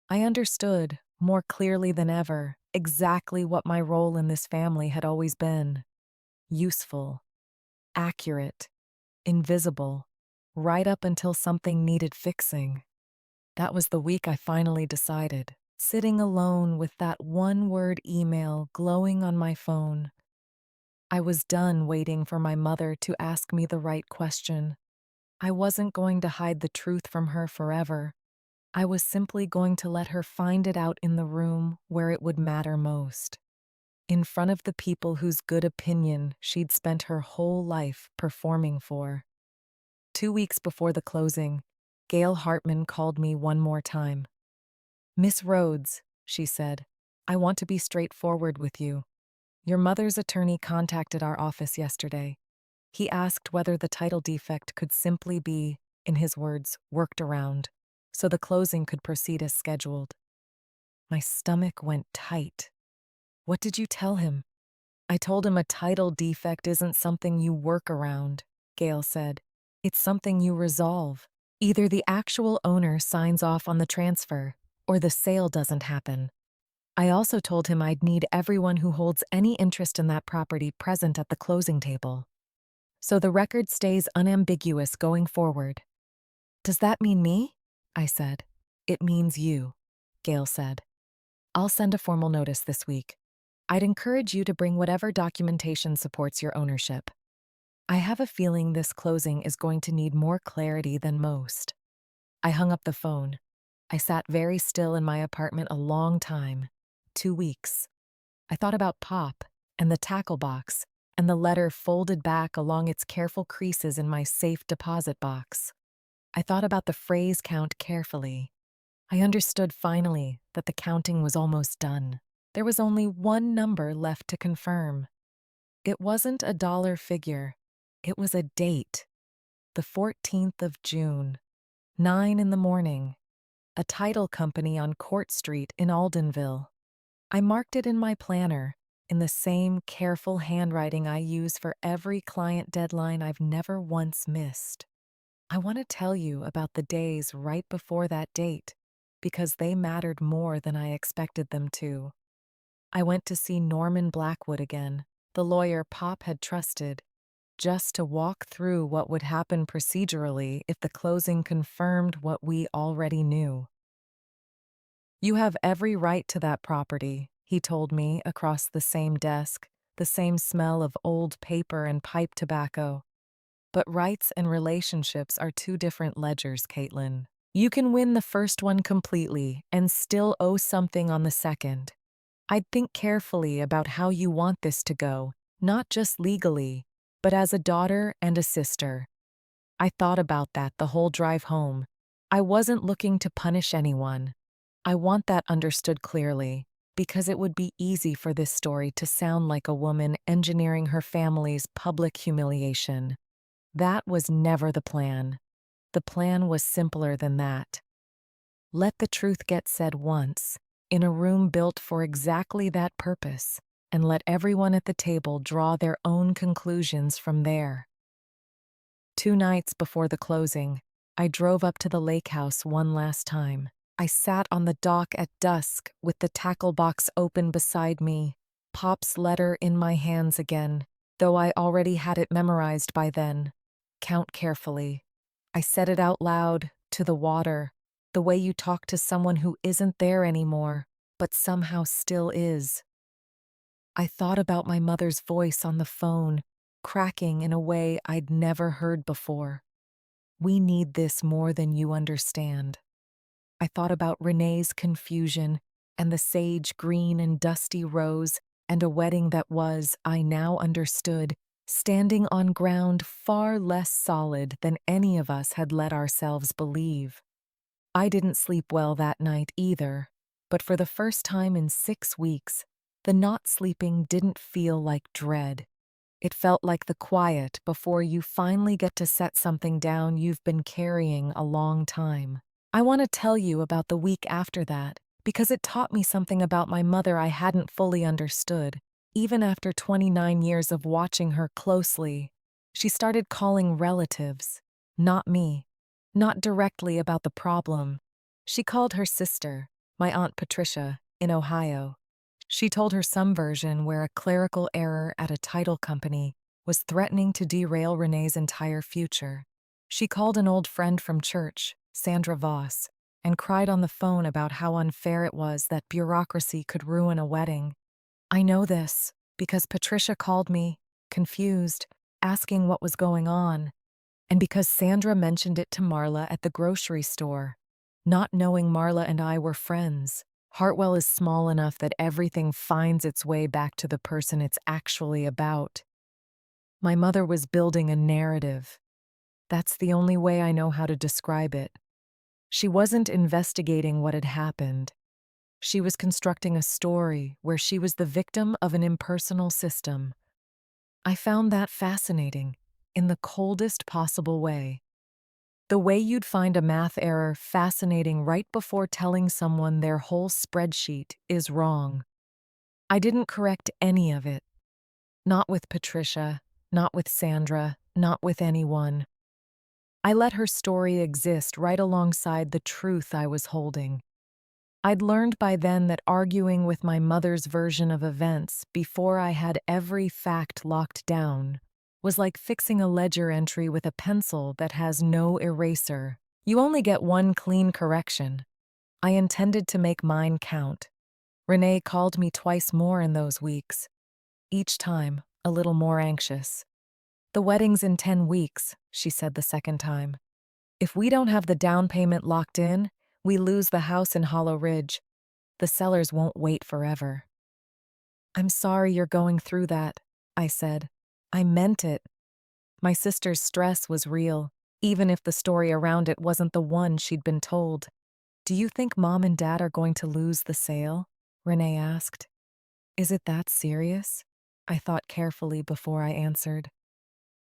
I understood, more clearly than ever, exactly what my role in this family had always been: useful, accurate, invisible, right up until something needed fixing. That was the week I finally decided, sitting alone with that one word email glowing on my phone. I was done waiting for my mother to ask me the right question. I wasn't going to hide the truth from her forever. I was simply going to let her find it out in the room where it would matter most, in front of the people whose good opinion she'd spent her whole life performing for. 2 weeks before the closing, Gail Hartman called me one more time. "Miss Rhodes," she said, "I want to be straightforward with you. Your mother's attorney contacted our office yesterday. He asked whether the title defect could simply be, in his words, worked around, so the closing could proceed as scheduled." My stomach went tight. "What did you tell him?" "I told him a title defect isn't something you work around," Gail said. "It's something you resolve. Either the actual owner signs off on the transfer, or the sale doesn't happen. I also told him I'd need everyone who holds any interest in that property present at the closing table, so the record stays unambiguous going forward." "Does that mean me?" I said. "It means you," Gail said. "I'll send a formal notice this week. I'd encourage you to bring whatever documentation supports your ownership. I have a feeling this closing is going to need more clarity than most." I hung up the phone. I sat very still in my apartment a long time. 2 weeks. I thought about Pop, and the tackle box, and the letter folded back along its careful creases in my safe deposit box. I thought about the phrase count carefully. I understood finally that the counting was almost done. There was only one number left to confirm. It wasn't a dollar figure. It was a date. The 14th of June, 9 in the morning. A title company on Court Street in Aldenville. I marked it in my planner, in the same careful handwriting I use for every client deadline I've never once missed. I want to tell you about the days right before that date, because they mattered more than I expected them to. I went to see Norman Blackwood again, the lawyer Pop had trusted, just to walk through what would happen procedurally if the closing confirmed what we already knew. "You have every right to that property," he told me across the same desk, the same smell of old paper and pipe tobacco. "But rights and relationships are two different ledgers, Caitlin. You can win the first one completely and still owe something on the second. I'd think carefully about how you want this to go, not just legally, but as a daughter and a sister." I thought about that the whole drive home. I wasn't looking to punish anyone. I want that understood clearly, because it would be easy for this story to sound like a woman engineering her family's public humiliation. That was never the plan. The plan was simpler than that. Let the truth get said once, in a room built for exactly that purpose, and let everyone at the table draw their own conclusions from there. 2 nights before the closing, I drove up to the lake house one last time. I sat on the dock at dusk with the tackle box open beside me, Pop's letter in my hands again, though I already had it memorized by then. "Count carefully." I said it out loud, to the water, the way you talk to someone who isn't there anymore, but somehow still is. I thought about my mother's voice on the phone, cracking in a way I'd never heard before. "We need this more than you understand." I thought about Renee's confusion and the sage green and dusty rose and a wedding that was, I now understood, standing on ground far less solid than any of us had let ourselves believe. I didn't sleep well that night either, but for the first time in 6 weeks, the not sleeping didn't feel like dread. It felt like the quiet before you finally get to set something down you've been carrying a long time. I want to tell you about the week after that, because it taught me something about my mother I hadn't fully understood, even after 29 years of watching her closely. She started calling relatives, not me, not directly about the problem. She called her sister, my Aunt Patricia, in Ohio. She told her some version where a clerical error at a title company was threatening to derail Renee's entire future. She called an old friend from church, Sandra Voss, and cried on the phone about how unfair it was that bureaucracy could ruin a wedding. I know this because Patricia called me, confused, asking what was going on, and because Sandra mentioned it to Marla at the grocery store. Not knowing Marla and I were friends, Hartwell is small enough that everything finds its way back to the person it's actually about. My mother was building a narrative. That's the only way I know how to describe it. She wasn't investigating what had happened. She was constructing a story where she was the victim of an impersonal system. I found that fascinating, in the coldest possible way. The way you'd find a math error fascinating right before telling someone their whole spreadsheet is wrong. I didn't correct any of it. Not with Patricia, not with Sandra, not with anyone. I let her story exist right alongside the truth I was holding. I'd learned by then that arguing with my mother's version of events before I had every fact locked down was like fixing a ledger entry with a pencil that has no eraser. You only get one clean correction. I intended to make mine count. Renee called me twice more in those weeks, each time a little more anxious. "The wedding's in 10 weeks," she said the second time. "If we don't have the down payment locked in, we lose the house in Hollow Ridge. The sellers won't wait forever." "I'm sorry you're going through that," I said. I meant it. My sister's stress was real, even if the story around it wasn't the one she'd been told. "Do you think Mom and Dad are going to lose the sale?" Renee asked. "Is it that serious?" I thought carefully before I answered.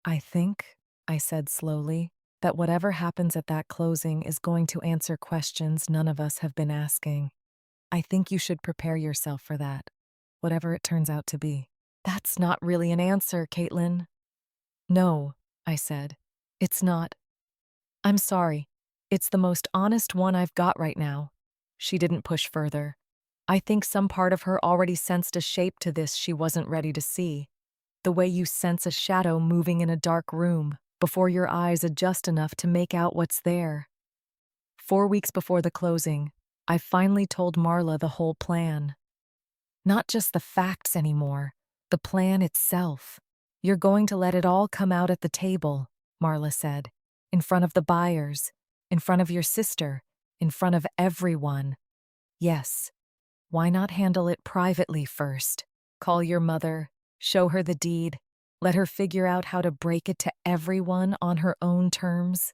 "I think," I said slowly, "that whatever happens at that closing is going to answer questions none of us have been asking. I think you should prepare yourself for that, whatever it turns out to be." "That's not really an answer, Caitlin." "No," I said. "It's not. I'm sorry. It's the most honest one I've got right now." She didn't push further. I think some part of her already sensed a shape to this she wasn't ready to see. The way you sense a shadow moving in a dark room before your eyes adjust enough to make out what's there. 4 weeks before the closing, I finally told Marla the whole plan. Not just the facts anymore, the plan itself. "You're going to let it all come out at the table," Marla said, "in front of the buyers, in front of your sister, in front of everyone." "Yes. Why not handle it privately first? Call your mother, show her the deed, let her figure out how to break it to everyone on her own terms?"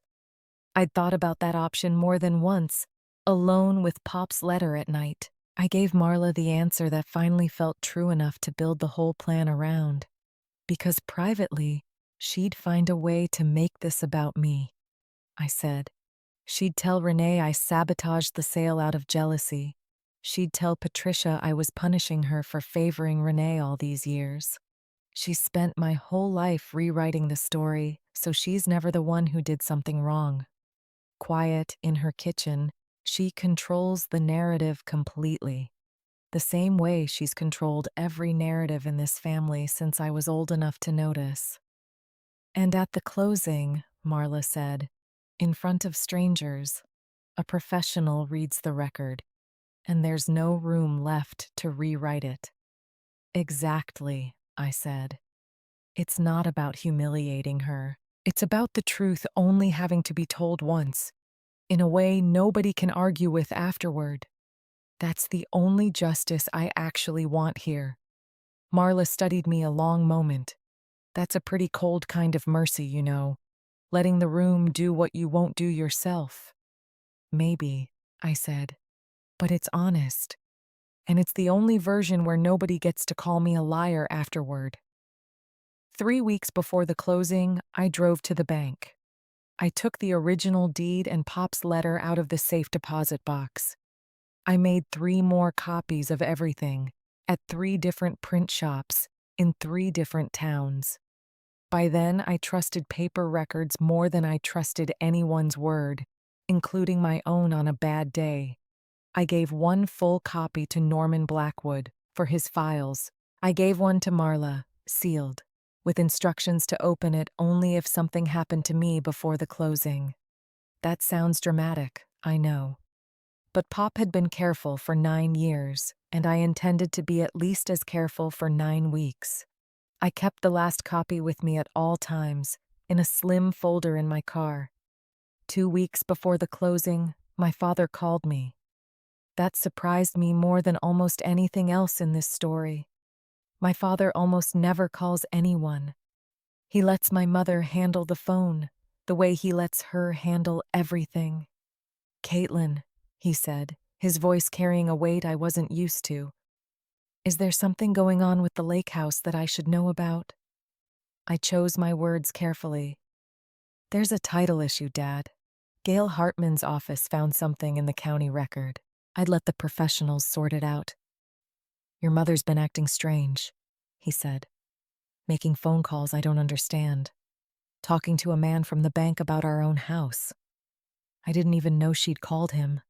I'd thought about that option more than once, alone with Pop's letter at night. I gave Marla the answer that finally felt true enough to build the whole plan around. Because privately, she'd find a way to make this about me, I said. She'd tell Renee I sabotaged the sale out of jealousy. She'd tell Patricia I was punishing her for favoring Renee all these years. She spent my whole life rewriting the story, so she's never the one who did something wrong. Quiet in her kitchen, she controls the narrative completely. The same way she's controlled every narrative in this family since I was old enough to notice. "And at the closing," Marla said, "in front of strangers, a professional reads the record, and there's no room left to rewrite it." "Exactly," I said. "It's not about humiliating her. It's about the truth only having to be told once, in a way nobody can argue with afterward. That's the only justice I actually want here." Marla studied me a long moment. "That's a pretty cold kind of mercy, you know, letting the room do what you won't do yourself." "Maybe," I said, "but it's honest. And it's the only version where nobody gets to call me a liar afterward." 3 weeks before the closing, I drove to the bank. I took the original deed and Pop's letter out of the safe deposit box. I made 3 more copies of everything, at 3 different print shops, in 3 different towns. By then, I trusted paper records more than I trusted anyone's word, including my own on a bad day. I gave one full copy to Norman Blackwood for his files. I gave one to Marla, sealed, with instructions to open it only if something happened to me before the closing. That sounds dramatic, I know. But Pop had been careful for 9 years, and I intended to be at least as careful for 9 weeks. I kept the last copy with me at all times, in a slim folder in my car. 2 weeks before the closing, my father called me. That surprised me more than almost anything else in this story. My father almost never calls anyone. He lets my mother handle the phone, the way he lets her handle everything. "Caitlin," he said, his voice carrying a weight I wasn't used to. "Is there something going on with the lake house that I should know about?" I chose my words carefully. "There's a title issue, Dad. Gail Hartman's office found something in the county record. I'd let the professionals sort it out." "Your mother's been acting strange," he said. "Making phone calls I don't understand. Talking to a man from the bank about our own house. I didn't even know she'd called him."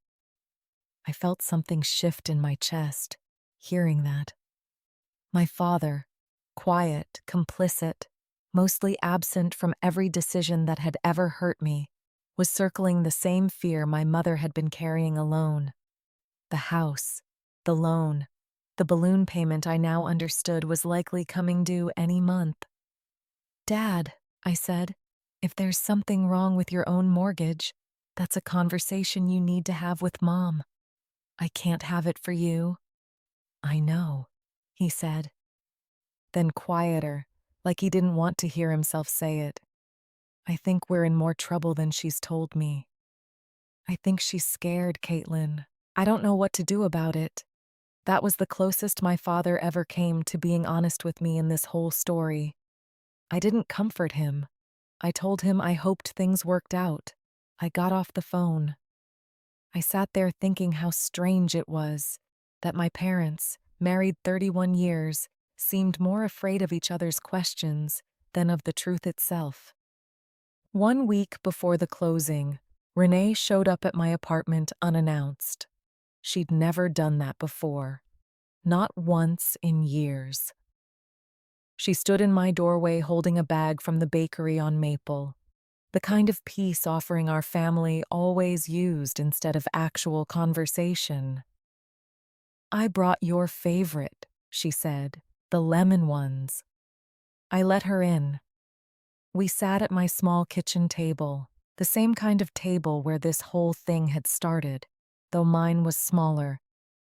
I felt something shift in my chest, hearing that. My father, quiet, complicit, mostly absent from every decision that had ever hurt me, was circling the same fear my mother had been carrying alone. The house, the loan, the balloon payment I now understood was likely coming due any month. "Dad," I said, "if there's something wrong with your own mortgage, that's a conversation you need to have with Mom. I can't have it for you." "I know," he said. Then quieter, like he didn't want to hear himself say it. "I think we're in more trouble than she's told me. I think she's scared, Caitlin. I don't know what to do about it." That was the closest my father ever came to being honest with me in this whole story. I didn't comfort him. I told him I hoped things worked out. I got off the phone. I sat there thinking how strange it was that my parents, married 31 years, seemed more afraid of each other's questions than of the truth itself. 1 week before the closing, Renee showed up at my apartment unannounced. She'd never done that before. Not once in years. She stood in my doorway holding a bag from the bakery on Maple, the kind of peace offering our family always used instead of actual conversation. "I brought your favorite," she said, "the lemon ones." I let her in. We sat at my small kitchen table, the same kind of table where this whole thing had started, though mine was smaller,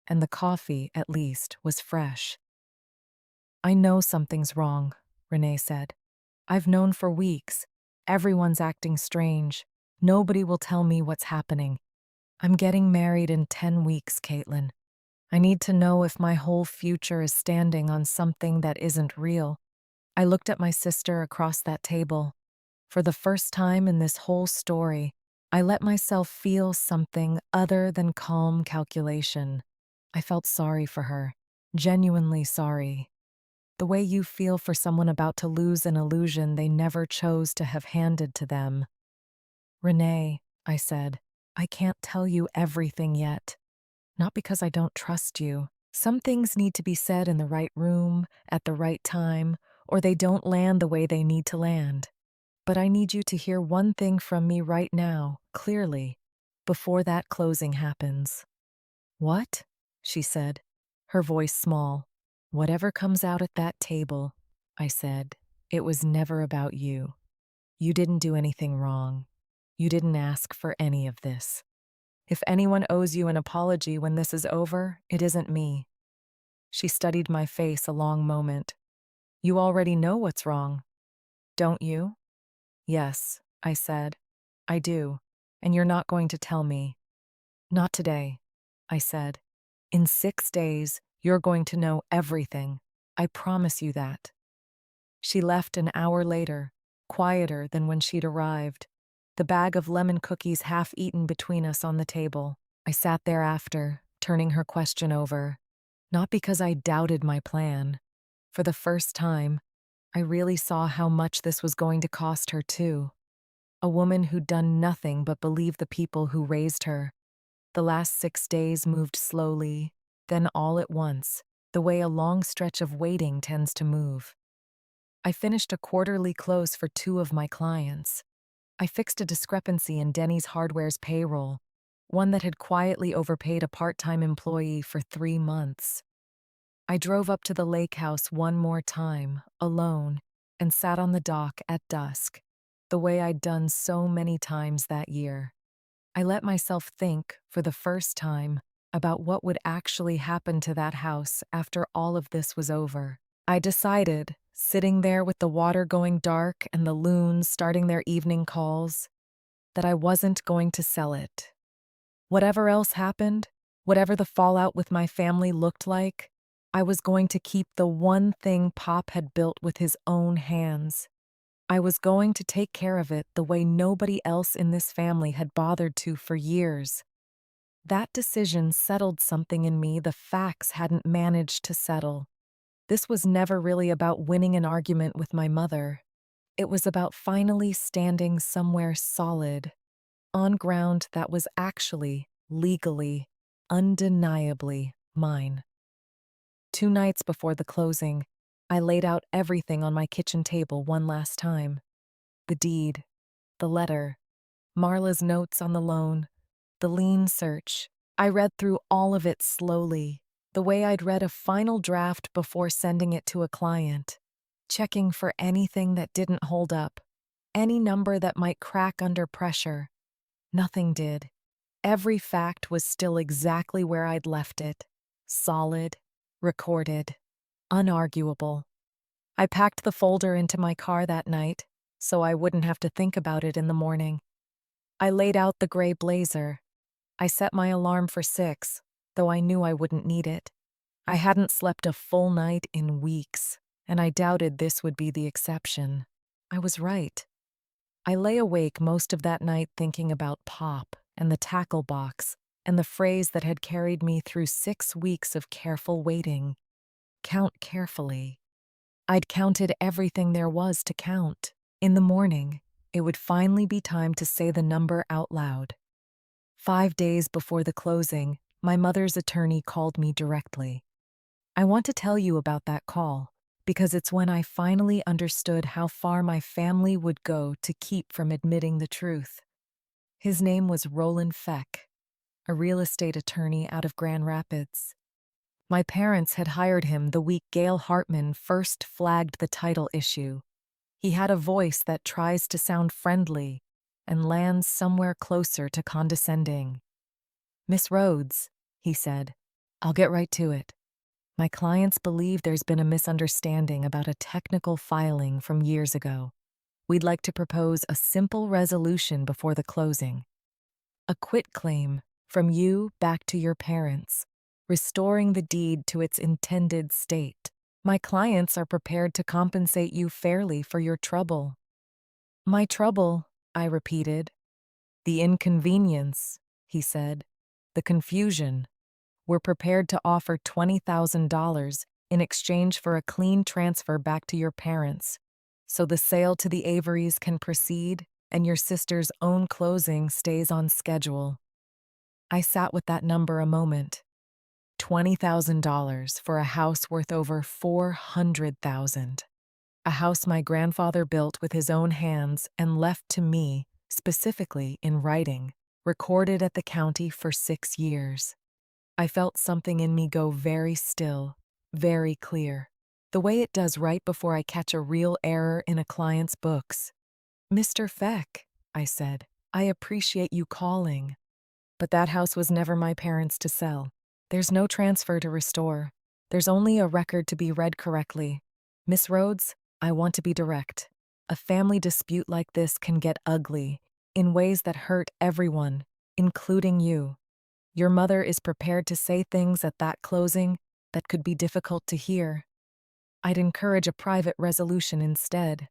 and the coffee, at least, was fresh. "I know something's wrong," Renee said. "I've known for weeks. Everyone's acting strange. Nobody will tell me what's happening. I'm getting married in 10 weeks, Caitlin. I need to know if my whole future is standing on something that isn't real." I looked at my sister across that table. For the first time in this whole story, I let myself feel something other than calm calculation. I felt sorry for her, genuinely sorry. The way you feel for someone about to lose an illusion they never chose to have handed to them. "Renee," I said, "I can't tell you everything yet. Not because I don't trust you. Some things need to be said in the right room, at the right time, or they don't land the way they need to land. But I need you to hear one thing from me right now, clearly, before that closing happens." "What?" she said, her voice small. "Whatever comes out at that table," I said, "it was never about you. You didn't do anything wrong. You didn't ask for any of this. If anyone owes you an apology when this is over, it isn't me." She studied my face a long moment. "You already know what's wrong, don't you?" "Yes," I said. "I do. And you're not going to tell me." "Not today," I said. "In 6 days, you're going to know everything. I promise you that." She left an hour later, quieter than when she'd arrived, the bag of lemon cookies half eaten between us on the table. I sat there after, turning her question over. Not because I doubted my plan. For the first time, I really saw how much this was going to cost her, too. A woman who'd done nothing but believe the people who raised her. The last 6 days moved slowly, then all at once, the way a long stretch of waiting tends to move. I finished a quarterly close for two of my clients. I fixed a discrepancy in Denny's Hardware's payroll, one that had quietly overpaid a part-time employee for 3 months. I drove up to the lake house one more time, alone, and sat on the dock at dusk, the way I'd done so many times that year. I let myself think, for the first time, about what would actually happen to that house after all of this was over. I decided, sitting there with the water going dark and the loons starting their evening calls, that I wasn't going to sell it. Whatever else happened, whatever the fallout with my family looked like, I was going to keep the one thing Pop had built with his own hands. I was going to take care of it the way nobody else in this family had bothered to for years. That decision settled something in me the facts hadn't managed to settle. This was never really about winning an argument with my mother. It was about finally standing somewhere solid, on ground that was actually, legally, undeniably mine. 2 nights before the closing, I laid out everything on my kitchen table one last time. The deed, the letter, Marla's notes on the loan, the lien search. I read through all of it slowly, the way I'd read a final draft before sending it to a client, checking for anything that didn't hold up, any number that might crack under pressure. Nothing did. Every fact was still exactly where I'd left it, solid, recorded, unarguable. I packed the folder into my car that night, so I wouldn't have to think about it in the morning. I laid out the gray blazer. I set my alarm for 6, though I knew I wouldn't need it. I hadn't slept a full night in weeks, and I doubted this would be the exception. I was right. I lay awake most of that night thinking about Pop and the tackle box and the phrase that had carried me through 6 weeks of careful waiting. Count carefully. I'd counted everything there was to count. In the morning, it would finally be time to say the number out loud. 5 days before the closing, my mother's attorney called me directly. I want to tell you about that call, because it's when I finally understood how far my family would go to keep from admitting the truth. His name was Roland Feck, a real estate attorney out of Grand Rapids. My parents had hired him the week Gail Hartman first flagged the title issue. He had a voice that tries to sound friendly and lands somewhere closer to condescending. "Miss Rhodes," he said, "I'll get right to it. My clients believe there's been a misunderstanding about a technical filing from years ago. We'd like to propose a simple resolution before the closing. A quitclaim from you back to your parents, restoring the deed to its intended state. My clients are prepared to compensate you fairly for your trouble." "My trouble," I repeated. "The inconvenience," he said. "The confusion. We're prepared to offer $20,000 in exchange for a clean transfer back to your parents, so the sale to the Averys can proceed and your sister's own closing stays on schedule." I sat with that number a moment. $20,000 for a house worth over $400,000. A house my grandfather built with his own hands and left to me, specifically in writing, recorded at the county for 6 years. I felt something in me go very still, very clear, the way it does right before I catch a real error in a client's books. "Mr. Feck," I said, "I appreciate you calling, but that house was never my parents' to sell. There's no transfer to restore. There's only a record to be read correctly. Miss Rhodes, I want to be direct. A family dispute like this can get ugly, in ways that hurt everyone, including you. Your mother is prepared to say things at that closing that could be difficult to hear. I'd encourage a private resolution instead."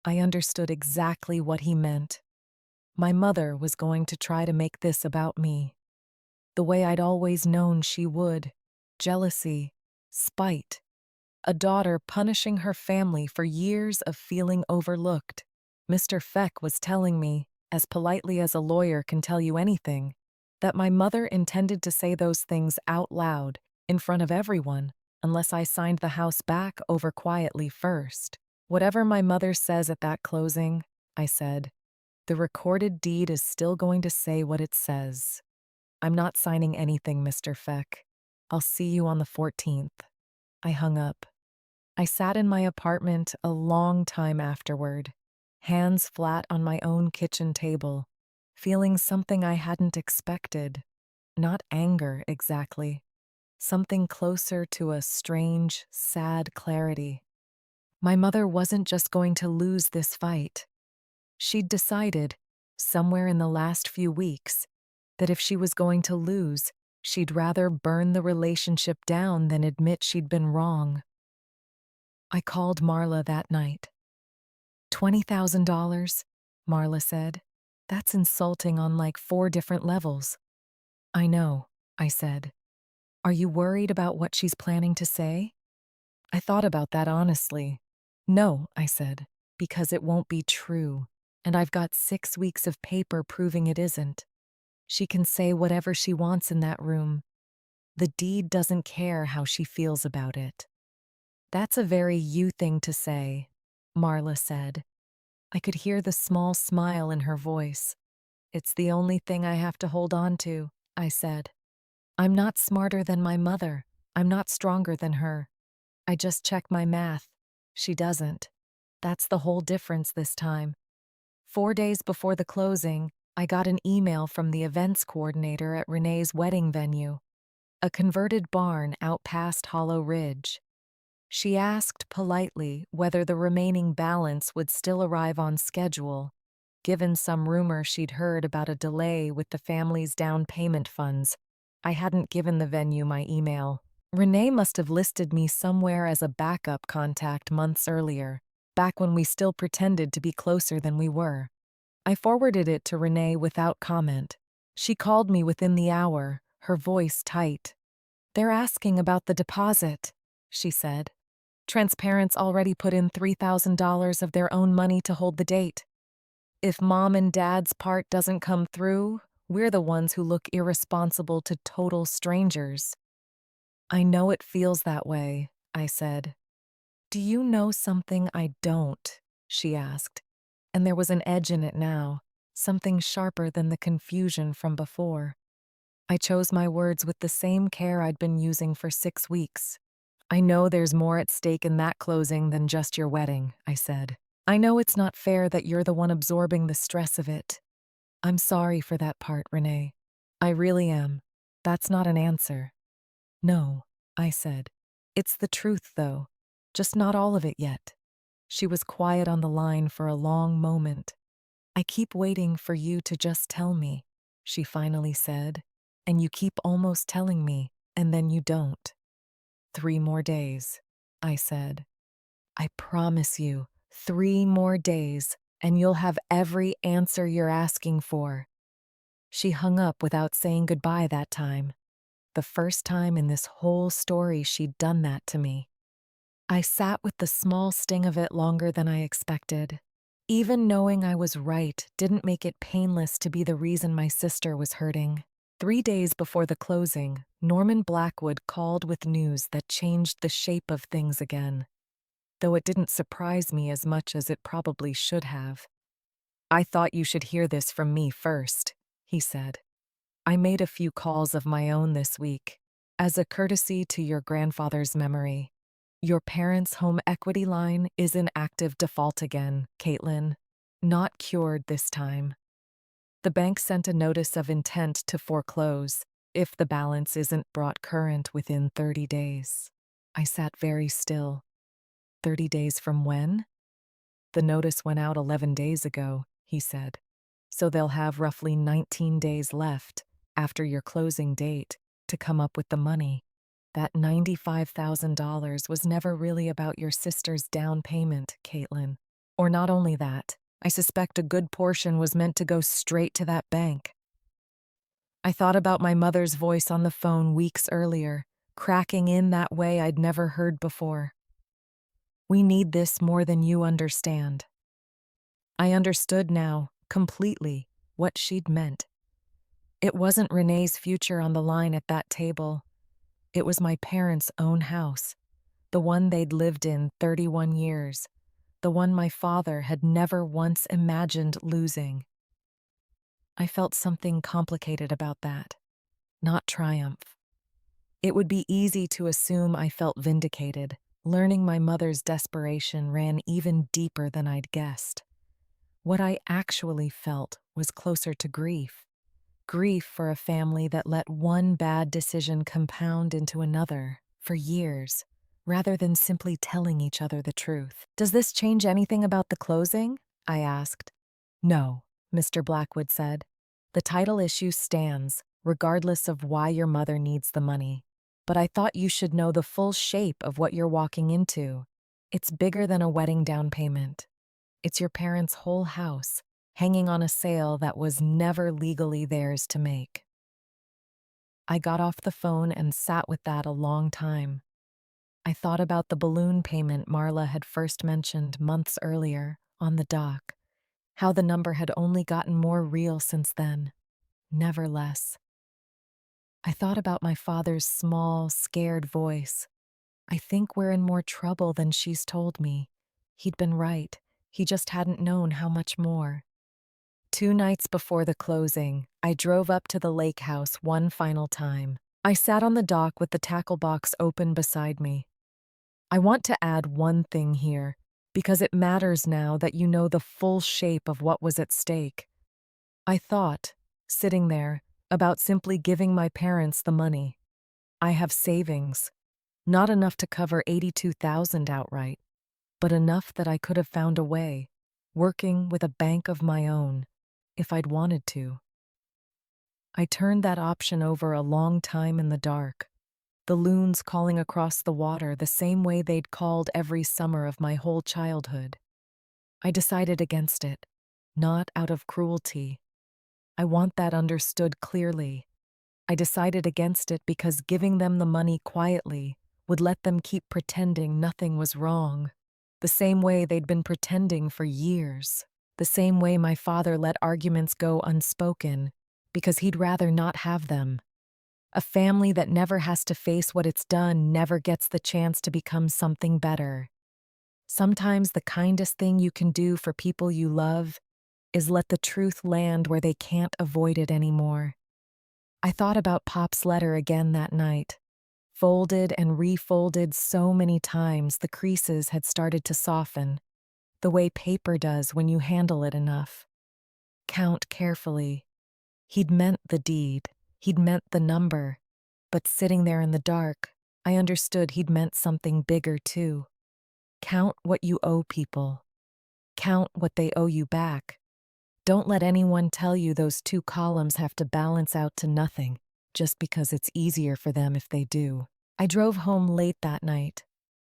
I understood exactly what he meant. My mother was going to try to make this about me, the way I'd always known she would. Jealousy, spite, A daughter punishing her family for years of feeling overlooked. Mr. Feck was telling me, as politely as a lawyer can tell you anything, that my mother intended to say those things out loud, in front of everyone, unless I signed the house back over quietly first. Whatever my mother says at that closing, I said, the recorded deed is still going to say what it says. I'm not signing anything, Mr. Feck. I'll see you on the 14th. I hung up. I sat in my apartment a long time afterward, hands flat on my own kitchen table, feeling something I hadn't expected. Not anger, exactly. Something closer to a strange, sad clarity. My mother wasn't just going to lose this fight. She'd decided, somewhere in the last few weeks, that if she was going to lose, she'd rather burn the relationship down than admit she'd been wrong. I called Marla that night. $20,000, Marla said. That's insulting on like 4 different levels. I know, I said. Are you worried about what she's planning to say? I thought about that honestly. No, I said, because it won't be true, and I've got 6 weeks of paper proving it isn't. She can say whatever she wants in that room. The deed doesn't care how she feels about it. That's a very you thing to say, Marla said. I could hear the small smile in her voice. It's the only thing I have to hold on to, I said. I'm not smarter than my mother. I'm not stronger than her. I just check my math. She doesn't. That's the whole difference this time. 4 days before the closing, I got an email from the events coordinator at Renee's wedding venue, a converted barn out past Hollow Ridge. She asked politely whether the remaining balance would still arrive on schedule, given some rumor she'd heard about a delay with the family's down payment funds. I hadn't given the venue my email. Renee must have listed me somewhere as a backup contact months earlier, back when we still pretended to be closer than we were. I forwarded it to Renee without comment. She called me within the hour, her voice tight. They're asking about the deposit, she said. Transparent's already put in $3,000 of their own money to hold the date. If Mom and Dad's part doesn't come through, we're the ones who look irresponsible to total strangers. I know it feels that way, I said. Do you know something I don't? She asked, and there was an edge in it now, something sharper than the confusion from before. I chose my words with the same care I'd been using for 6 weeks. I know there's more at stake in that closing than just your wedding, I said. I know it's not fair that you're the one absorbing the stress of it. I'm sorry for that part, Renee. I really am. That's not an answer. No, I said. It's the truth, though. Just not all of it yet. She was quiet on the line for a long moment. I keep waiting for you to just tell me, she finally said. And you keep almost telling me, and then you don't. 3 more days, I said. I promise you, 3 more days, and you'll have every answer you're asking for. She hung up without saying goodbye that time. The first time in this whole story she'd done that to me. I sat with the small sting of it longer than I expected. Even knowing I was right didn't make it painless to be the reason my sister was hurting. 3 days before the closing, Norman Blackwood called with news that changed the shape of things again, though it didn't surprise me as much as it probably should have. I thought you should hear this from me first, he said. I made a few calls of my own this week, as a courtesy to your grandfather's memory. Your parents' home equity line is in active default again, Caitlin. Not cured this time. The bank sent a notice of intent to foreclose if the balance isn't brought current within 30 days. I sat very still. 30 days from when? The notice went out 11 days ago, he said. So they'll have roughly 19 days left after your closing date to come up with the money. That $95,000 was never really about your sister's down payment, Caitlin. Or not only that, I suspect a good portion was meant to go straight to that bank. I thought about my mother's voice on the phone weeks earlier, cracking in that way I'd never heard before. We need this more than you understand." I understood now, completely, what she'd meant. It wasn't Renee's future on the line at that table. It was my parents' own house, the one they'd lived in 31 years, the one my father had never once imagined losing. I felt something complicated about that, not triumph. It would be easy to assume I felt vindicated. Learning my mother's desperation ran even deeper than I'd guessed. What I actually felt was closer to grief. Grief for a family that let one bad decision compound into another for years, rather than simply telling each other the truth. "Does this change anything about the closing?" I asked. "No," Mr. Blackwood said. "The title issue stands, regardless of why your mother needs the money. But I thought you should know the full shape of what you're walking into. It's bigger than a wedding down payment. It's your parents' whole house, hanging on a sale that was never legally theirs to make." I got off the phone and sat with that a long time. I thought about the balloon payment Marla had first mentioned months earlier on the dock, how the number had only gotten more real since then, never less. I thought about my father's small, scared voice. "I think we're in more trouble than she's told me." He'd been right. He just hadn't known how much more. 2 nights before the closing, I drove up to the lake house one final time. I sat on the dock with the tackle box open beside me. I want to add one thing here, because it matters now that you know the full shape of what was at stake. I thought, sitting there, about simply giving my parents the money. I have savings, not enough to cover 82,000 outright, but enough that I could have found a way, working with a bank of my own, if I'd wanted to. I turned that option over a long time in the dark, the loons calling across the water the same way they'd called every summer of my whole childhood. I decided against it, not out of cruelty. I want that understood clearly. I decided against it because giving them the money quietly would let them keep pretending nothing was wrong, the same way they'd been pretending for years, the same way my father let arguments go unspoken because he'd rather not have them. A family that never has to face what it's done never gets the chance to become something better. Sometimes the kindest thing you can do for people you love is let the truth land where they can't avoid it anymore. I thought about Pop's letter again that night. Folded and refolded so many times the creases had started to soften, the way paper does when you handle it enough. Count carefully. He'd meant the deed, he'd meant the number, but sitting there in the dark, I understood he'd meant something bigger too. Count what you owe people. Count what they owe you back. Don't let anyone tell you those 2 columns have to balance out to nothing, just because it's easier for them if they do. I drove home late that night,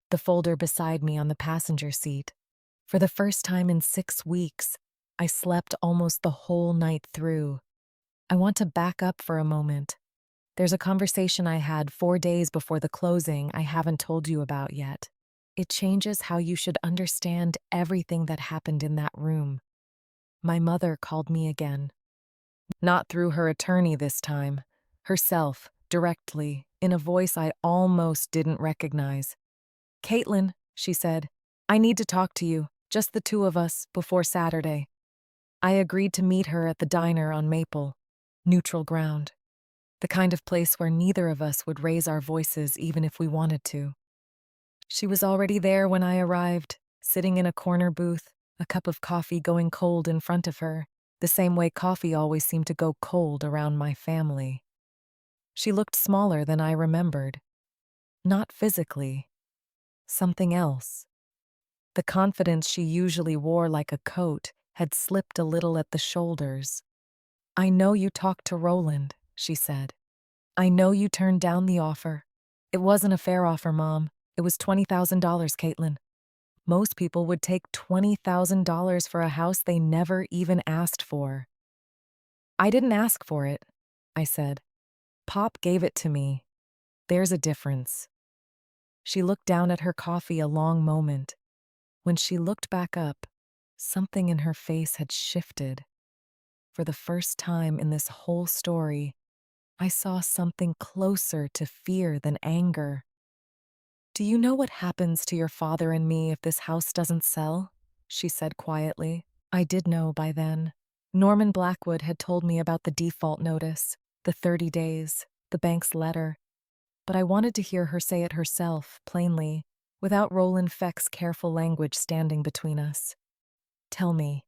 the folder beside me on the passenger seat. For the first time in 6 weeks, I slept almost the whole night through. I want to back up for a moment. There's a conversation I had 4 days before the closing I haven't told you about yet. It changes how you should understand everything that happened in that room. My mother called me again. Not through her attorney this time. Herself, directly, in a voice I almost didn't recognize. "Caitlin," she said, "I need to talk to you, just the two of us, before Saturday." I agreed to meet her at the diner on Maple, neutral ground, the kind of place where neither of us would raise our voices even if we wanted to. She was already there when I arrived, sitting in a corner booth, a cup of coffee going cold in front of her, the same way coffee always seemed to go cold around my family. She looked smaller than I remembered. Not physically. Something else. The confidence she usually wore like a coat had slipped a little at the shoulders. "I know you talked to Roland," she said. "I know you turned down the offer. It wasn't a fair offer, Mom. It was $20,000, Caitlin. Most people would take $20,000 for a house they never even asked for." "I didn't ask for it," I said. "Pop gave it to me. There's a difference." She looked down at her coffee a long moment. When she looked back up, something in her face had shifted. For the first time in this whole story, I saw something closer to fear than anger. "Do you know what happens to your father and me if this house doesn't sell?" she said quietly. I did know by then. Norman Blackwood had told me about the default notice, the 30 days, the bank's letter, but I wanted to hear her say it herself, plainly, without Roland Feck's careful language standing between us. "Tell me,"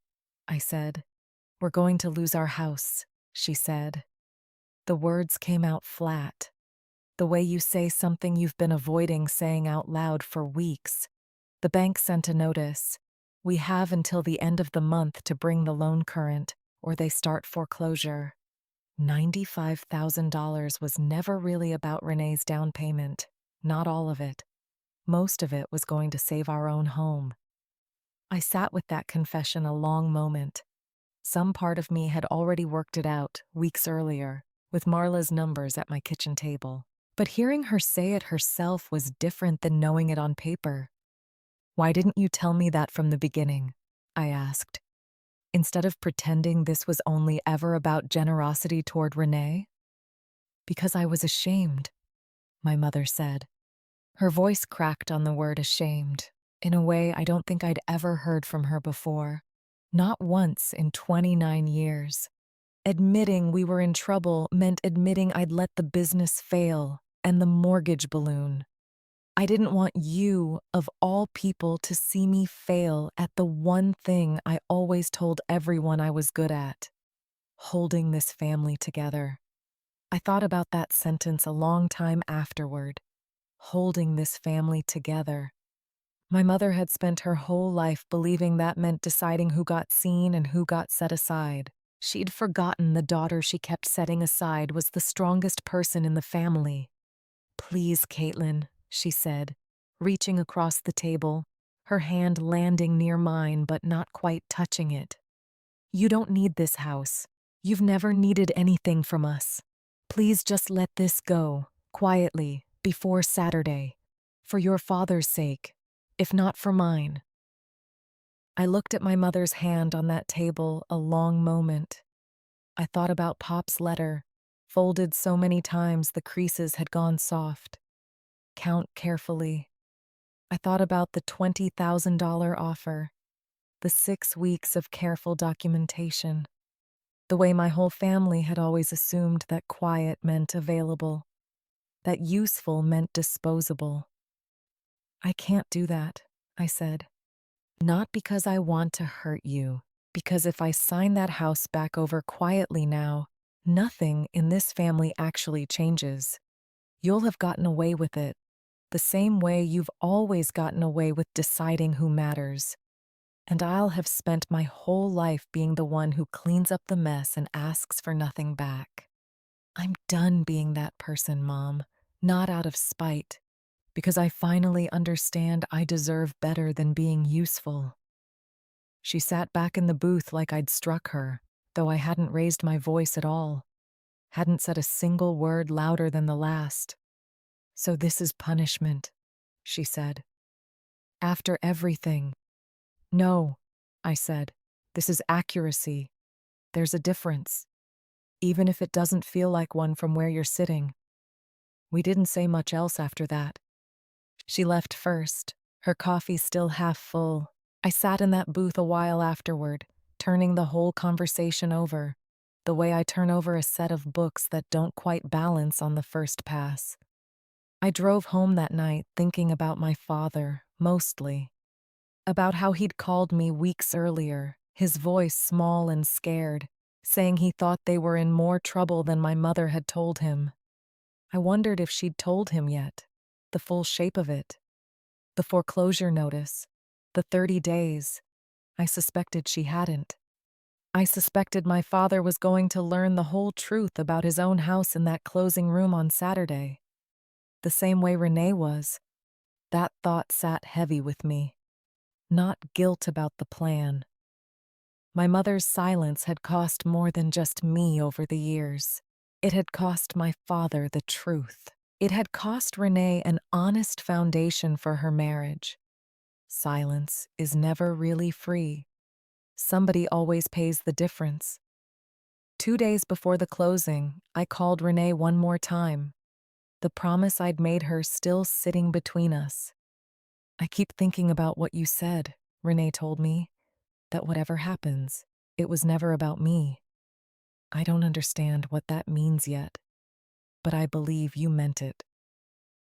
I said. "We're going to lose our house," she said. The words came out flat, the way you say something you've been avoiding saying out loud for weeks. "The bank sent a notice. We have until the end of the month to bring the loan current, or they start foreclosure." $95,000 was never really about Renee's down payment. Not all of it. Most of it was going to save our own home. I sat with that confession a long moment. Some part of me had already worked it out, weeks earlier, with Marla's numbers at my kitchen table. But hearing her say it herself was different than knowing it on paper. "Why didn't you tell me that from the beginning?" I asked. "Instead of pretending this was only ever about generosity toward Renee?" "Because I was ashamed," my mother said. Her voice cracked on the word ashamed, in a way I don't think I'd ever heard from her before. Not once in 29 years. Admitting we were in trouble meant admitting I'd let the business fail and the mortgage balloon. I didn't want you, of all people, to see me fail at the one thing I always told everyone I was good at: holding this family together. I thought about that sentence a long time afterward. Holding this family together. My mother had spent her whole life believing that meant deciding who got seen and who got set aside. She'd forgotten the daughter she kept setting aside was the strongest person in the family. "Please, Caitlin," she said, reaching across the table, her hand landing near mine but not quite touching it. "You don't need this house. You've never needed anything from us. Please just let this go, quietly, before Saturday. For your father's sake, if not for mine." I looked at my mother's hand on that table a long moment. I thought about Pop's letter, folded so many times the creases had gone soft. Count carefully. I thought about the $20,000 offer, the 6 weeks of careful documentation, the way my whole family had always assumed that quiet meant available, that useful meant disposable. "I can't do that," I said. "Not because I want to hurt you, because if I sign that house back over quietly now, nothing in this family actually changes. You'll have gotten away with it, the same way you've always gotten away with deciding who matters. And I'll have spent my whole life being the one who cleans up the mess and asks for nothing back. I'm done being that person, Mom, not out of spite, because I finally understand I deserve better than being useful." She sat back in the booth like I'd struck her, though I hadn't raised my voice at all, hadn't said a single word louder than the last. "So this is punishment," she said. "After everything." "No," I said. "This is accuracy. There's a difference, even if it doesn't feel like one from where you're sitting." We didn't say much else after that. She left first, her coffee still half full. I sat in that booth a while afterward, turning the whole conversation over, the way I turn over a set of books that don't quite balance on the first pass. I drove home that night thinking about my father, mostly. About how he'd called me weeks earlier, his voice small and scared, saying he thought they were in more trouble than my mother had told him. I wondered if she'd told him yet, the full shape of it. The foreclosure notice, the 30 days. I suspected she hadn't. I suspected my father was going to learn the whole truth about his own house in that closing room on Saturday. The same way Renee was. That thought sat heavy with me. Not guilt about the plan. My mother's silence had cost more than just me over the years. It had cost my father the truth. It had cost Renee an honest foundation for her marriage. Silence is never really free. Somebody always pays the difference. 2 days before the closing, I called Renee one more time. The promise I'd made her still sitting between us. I keep thinking about what you said, Renee told me, that whatever happens, it was never about me. I don't understand what that means yet, but I believe you meant it.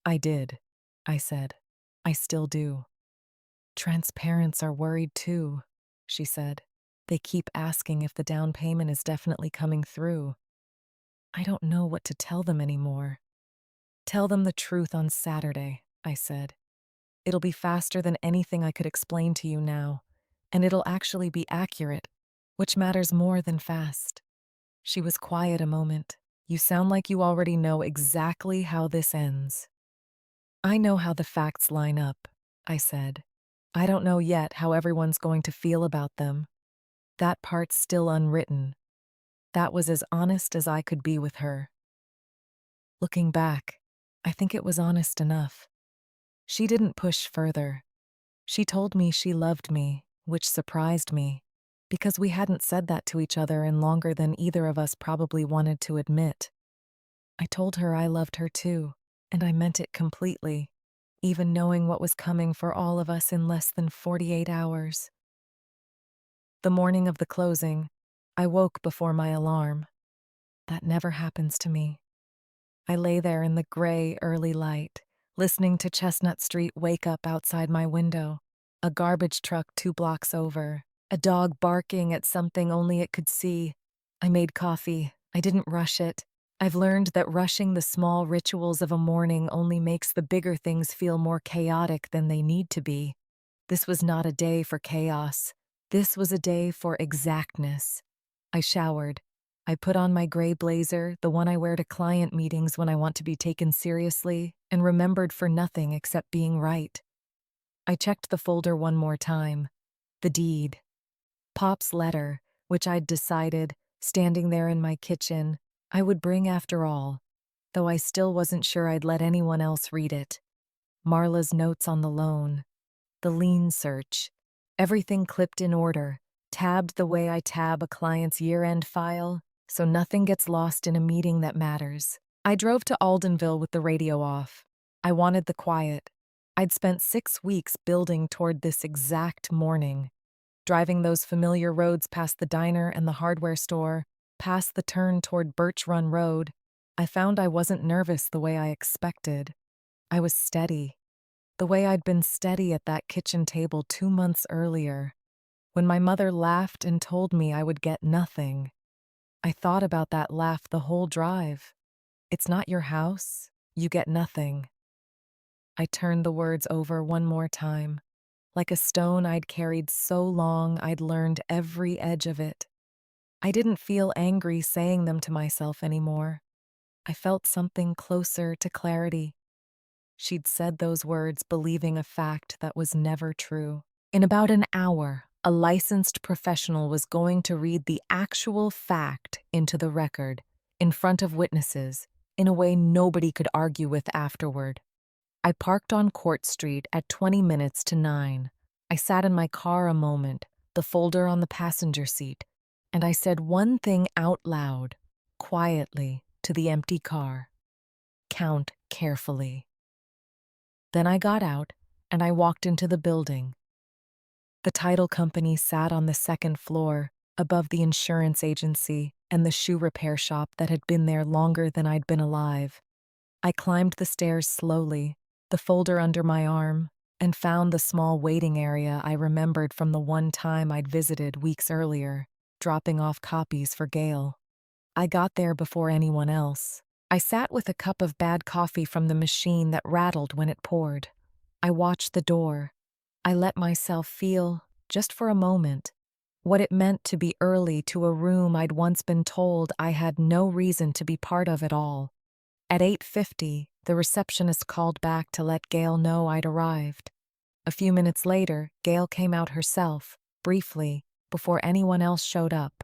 I did, I said. I still do. Transparents are worried too, she said. They keep asking if the down payment is definitely coming through. I don't know what to tell them anymore. Tell them the truth on Saturday, I said. It'll be faster than anything I could explain to you now, and it'll actually be accurate, which matters more than fast. She was quiet a moment. You sound like you already know exactly how this ends. I know how the facts line up, I said. I don't know yet how everyone's going to feel about them. That part's still unwritten. That was as honest as I could be with her. Looking back, I think it was honest enough. She didn't push further. She told me she loved me, which surprised me, because we hadn't said that to each other in longer than either of us probably wanted to admit. I told her I loved her too, and I meant it completely, even knowing what was coming for all of us in less than 48 hours. The morning of the closing, I woke before my alarm. That never happens to me. I lay there in the gray, early light, listening to Chestnut Street wake up outside my window, a garbage truck 2 blocks over, a dog barking at something only it could see. I made coffee. I didn't rush it. I've learned that rushing the small rituals of a morning only makes the bigger things feel more chaotic than they need to be. This was not a day for chaos. This was a day for exactness. I showered. I put on my gray blazer, the one I wear to client meetings when I want to be taken seriously, and remembered for nothing except being right. I checked the folder one more time. The deed. Pop's letter, which I'd decided, standing there in my kitchen, I would bring after all, though I still wasn't sure I'd let anyone else read it. Marla's notes on the loan. The lien search. Everything clipped in order, tabbed the way I tab a client's year-end file, so nothing gets lost in a meeting that matters. I drove to Aldenville with the radio off. I wanted the quiet. I'd spent 6 weeks building toward this exact morning, driving those familiar roads past the diner and the hardware store, past the turn toward Birch Run Road. I found I wasn't nervous the way I expected. I was steady, the way I'd been steady at that kitchen table 2 months earlier, when my mother laughed and told me I would get nothing. I thought about that laugh the whole drive. It's not your house, you get nothing. I turned the words over one more time, like a stone I'd carried so long I'd learned every edge of it. I didn't feel angry saying them to myself anymore. I felt something closer to clarity. She'd said those words believing a fact that was never true. In about an hour, a licensed professional was going to read the actual fact into the record, in front of witnesses, in a way nobody could argue with afterward. I parked on Court Street at 20 minutes to 9. I sat in my car a moment, the folder on the passenger seat, and I said one thing out loud, quietly, to the empty car. Count carefully. Then I got out, and I walked into the building. The title company sat on the second floor, above the insurance agency and the shoe repair shop that had been there longer than I'd been alive. I climbed the stairs slowly, the folder under my arm, and found the small waiting area I remembered from the one time I'd visited weeks earlier, dropping off copies for Gail. I got there before anyone else. I sat with a cup of bad coffee from the machine that rattled when it poured. I watched the door. I let myself feel, just for a moment, what it meant to be early to a room I'd once been told I had no reason to be part of at all. At 8:50, the receptionist called back to let Gail know I'd arrived. A few minutes later, Gail came out herself, briefly, before anyone else showed up.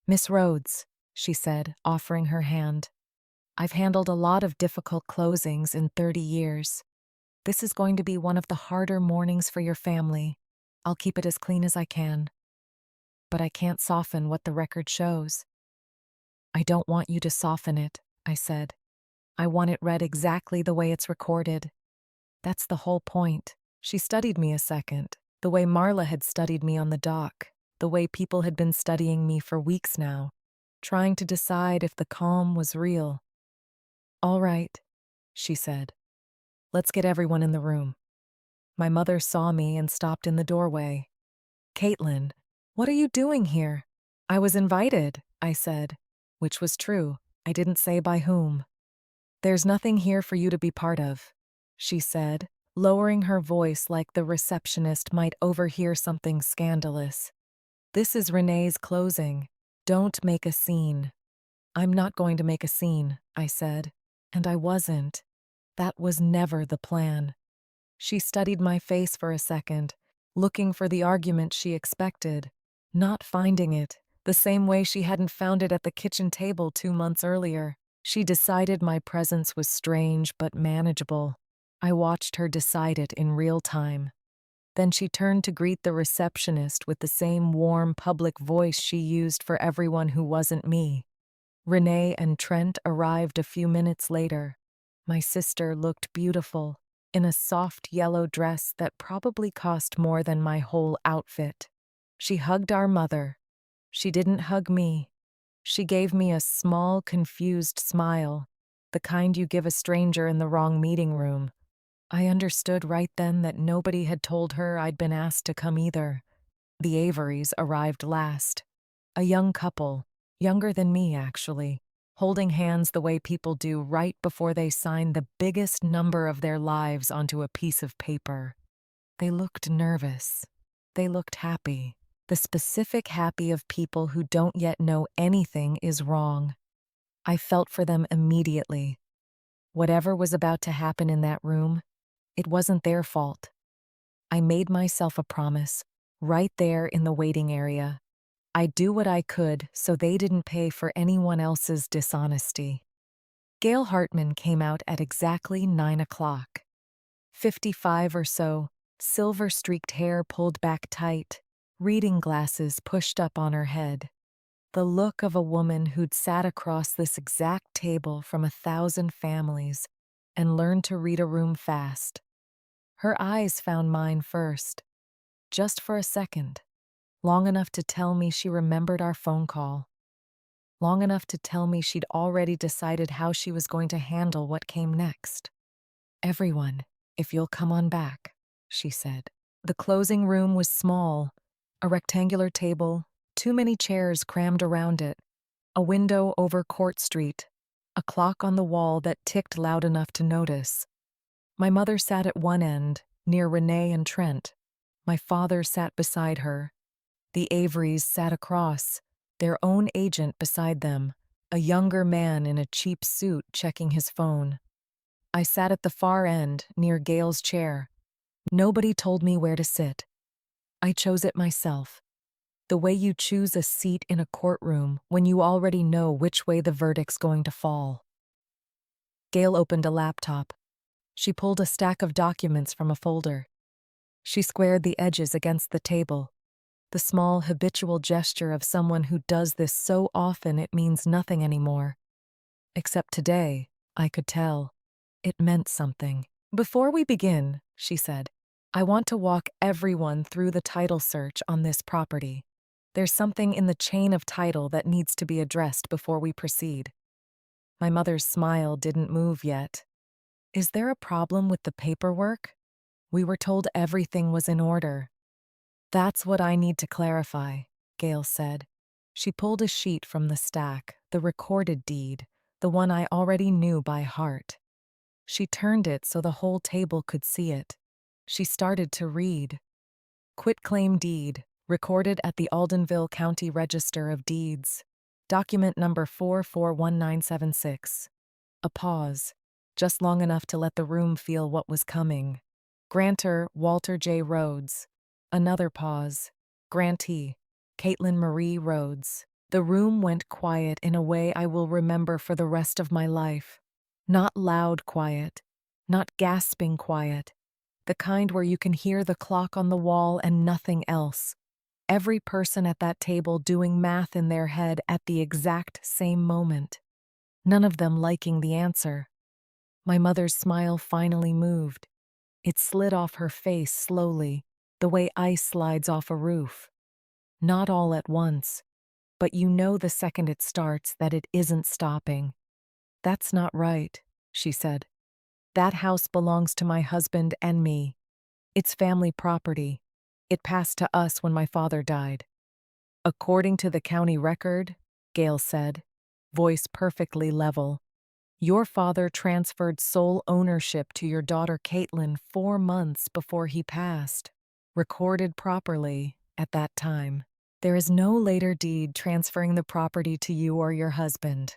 "Miss Rhodes," she said, offering her hand. "I've handled a lot of difficult closings in 30 years. This is going to be one of the harder mornings for your family. I'll keep it as clean as I can, but I can't soften what the record shows. I don't want you to soften it, I said. I want it read exactly the way it's recorded. That's the whole point. She studied me a second, the way Marla had studied me on the dock, the way people had been studying me for weeks now, trying to decide if the calm was real. All right, she said. Let's get everyone in the room. My mother saw me and stopped in the doorway. Caitlin, what are you doing here? I was invited, I said, which was true. I didn't say by whom. There's nothing here for you to be part of, she said, lowering her voice like the receptionist might overhear something scandalous. This is Renee's closing. Don't make a scene. I'm not going to make a scene, I said. And I wasn't. That was never the plan. She studied my face for a second, looking for the argument she expected, not finding it, the same way she hadn't found it at the kitchen table 2 months earlier. She decided my presence was strange but manageable. I watched her decide it in real time. Then she turned to greet the receptionist with the same warm public voice she used for everyone who wasn't me. Renee and Trent arrived a few minutes later. My sister looked beautiful, in a soft yellow dress that probably cost more than my whole outfit. She hugged our mother. She didn't hug me. She gave me a small, confused smile, the kind you give a stranger in the wrong meeting room. I understood right then that nobody had told her I'd been asked to come either. The Averys arrived last. A young couple, younger than me actually, holding hands the way people do right before they sign the biggest number of their lives onto a piece of paper. They looked nervous. They looked happy. The specific happy of people who don't yet know anything is wrong. I felt for them immediately. Whatever was about to happen in that room, it wasn't their fault. I made myself a promise, right there in the waiting area. I'd do what I could so they didn't pay for anyone else's dishonesty. Gail Hartman came out at exactly 9 o'clock. 55 or so, silver-streaked hair pulled back tight, reading glasses pushed up on her head. The look of a woman who'd sat across this exact table from 1,000 families and learned to read a room fast. Her eyes found mine first, just for a second, long enough to tell me she remembered our phone call, long enough to tell me she'd already decided how she was going to handle what came next. Everyone, if you'll come on back, she said. The closing room was small, a rectangular table, too many chairs crammed around it, a window over Court Street, a clock on the wall that ticked loud enough to notice. My mother sat at one end, near Renee and Trent. My father sat beside her. The Averys sat across, their own agent beside them, a younger man in a cheap suit checking his phone. I sat at the far end, near Gail's chair. Nobody told me where to sit. I chose it myself. The way you choose a seat in a courtroom when you already know which way the verdict's going to fall. Gail opened a laptop. She pulled a stack of documents from a folder. She squared the edges against the table, the small habitual gesture of someone who does this so often it means nothing anymore. Except today, I could tell. It meant something. Before we begin, she said, I want to walk everyone through the title search on this property. There's something in the chain of title that needs to be addressed before we proceed. My mother's smile didn't move yet. Is there a problem with the paperwork? We were told everything was in order. That's what I need to clarify, Gail said. She pulled a sheet from the stack, the recorded deed, the one I already knew by heart. She turned it so the whole table could see it. She started to read. Quitclaim deed, recorded at the Aldenville County Register of Deeds. Document number 441976. A pause, just long enough to let the room feel what was coming. Grantor, Walter J. Rhodes. Another pause. Grantee, Caitlin Marie Rhodes. The room went quiet in a way I will remember for the rest of my life. Not loud quiet, Not gasping quiet, the kind where you can hear the clock on the wall and nothing else. Every person at that table doing math in their head at the exact same moment. None of them liking the answer. My mother's smile finally moved. It slid off her face slowly, the way ice slides off a roof. Not all at once, but you know the second it starts that it isn't stopping. "That's not right," she said. "That house belongs to my husband and me. It's family property. It passed to us when my father died." "According to the county record," Gail said, voice perfectly level, "your father transferred sole ownership to your daughter Caitlin 4 months before he passed. Recorded properly at that time. There is no later deed transferring the property to you or your husband.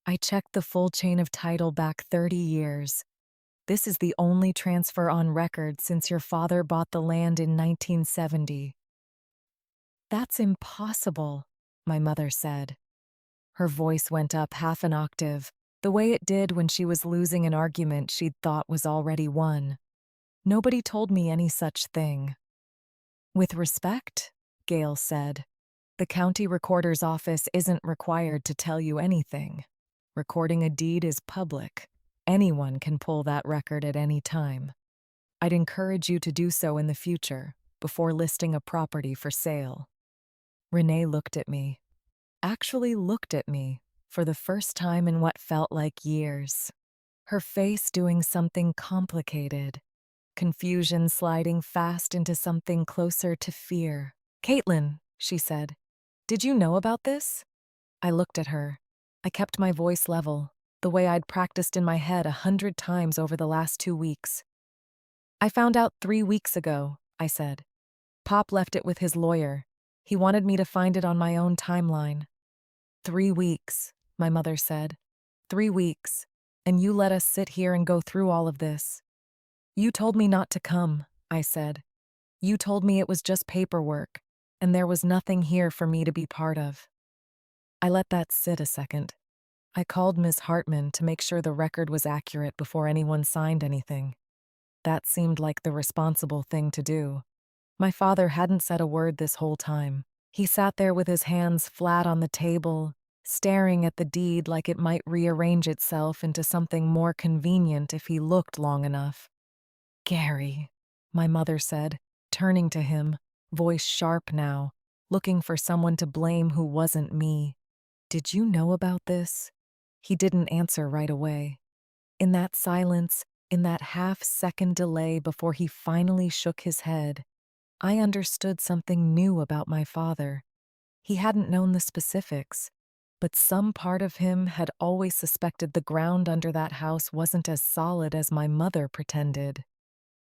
I checked the full chain of title back 30 years. This is the only transfer on record since your father bought the land in 1970. "That's impossible," my mother said. Her voice went up half an octave, the way it did when she was losing an argument she'd thought was already won. "Nobody told me any such thing." "With respect," Gail said, "the county recorder's office isn't required to tell you anything. Recording a deed is public. Anyone can pull that record at any time. I'd encourage you to do so in the future, before listing a property for sale." Renee looked at me. Actually looked at me, for the first time in what felt like years. Her face doing something complicated. Confusion sliding fast into something closer to fear. "Caitlin," she said, "did you know about this?" I looked at her. I kept my voice level, the way I'd practiced in my head 100 times over the last 2 weeks. "I found out 3 weeks ago," I said. "Pop left it with his lawyer. He wanted me to find it on my own timeline." "3 weeks," my mother said. "3 weeks. And you let us sit here and go through all of this." "You told me not to come," I said. "You told me it was just paperwork, and there was nothing here for me to be part of." I let that sit a second. I called Ms. Hartman to make sure the record was accurate before anyone signed anything. That seemed like the responsible thing to do. My father hadn't said a word this whole time. He sat there with his hands flat on the table, staring at the deed like it might rearrange itself into something more convenient if he looked long enough. "Gary," my mother said, turning to him, voice sharp now, looking for someone to blame who wasn't me. "Did you know about this?" He didn't answer right away. In that silence, in that half-second delay before he finally shook his head, I understood something new about my father. He hadn't known the specifics, but some part of him had always suspected the ground under that house wasn't as solid as my mother pretended.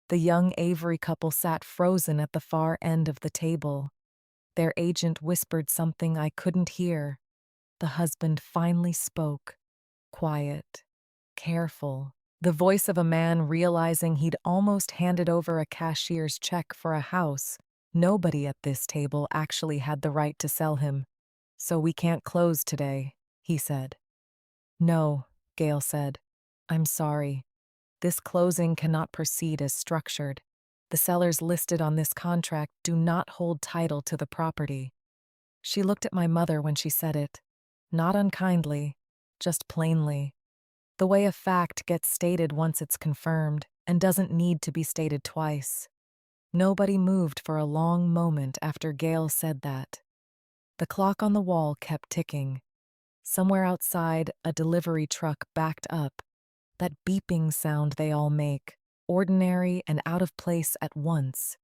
The young Avery couple sat frozen at the far end of the table. Their agent whispered something I couldn't hear. The husband finally spoke. Quiet, careful, the voice of a man realizing he'd almost handed over a cashier's check for a house nobody at this table actually had the right to sell him. "So we can't close today," he said. "No," Gail said. "I'm sorry. This closing cannot proceed as structured. The sellers listed on this contract do not hold title to the property." She looked at my mother when she said it. Not unkindly, just plainly. The way a fact gets stated once it's confirmed and doesn't need to be stated twice. Nobody moved for a long moment after Gail said that. The clock on the wall kept ticking. Somewhere outside, a delivery truck backed up. That beeping sound they all make, ordinary and out of place at once.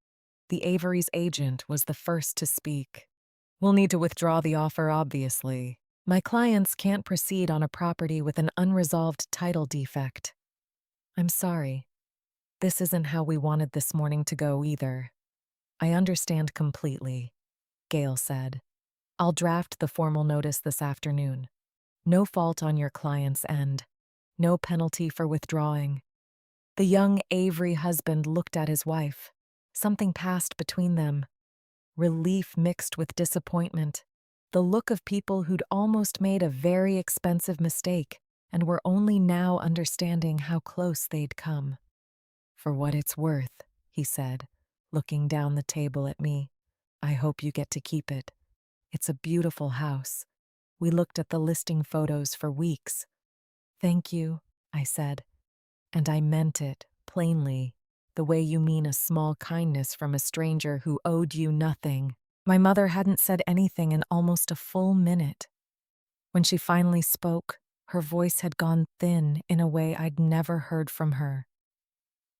The Avery's agent was the first to speak. "We'll need to withdraw the offer, obviously. My clients can't proceed on a property with an unresolved title defect." "I'm sorry. This isn't how we wanted this morning to go either." "I understand completely," Gail said. "I'll draft the formal notice this afternoon. No fault on your client's end. No penalty for withdrawing." The young Avery husband looked at his wife. Something passed between them. Relief mixed with disappointment. The look of people who'd almost made a very expensive mistake, and were only now understanding how close they'd come. For what it's worth, he said, looking down the table at me. I hope you get to keep it. It's a beautiful house. We looked at the listing photos for weeks. Thank you, I said, and I meant it, plainly, the way you mean a small kindness from a stranger who owed you nothing. My mother hadn't said anything in almost a full minute. When she finally spoke, her voice had gone thin in a way I'd never heard from her.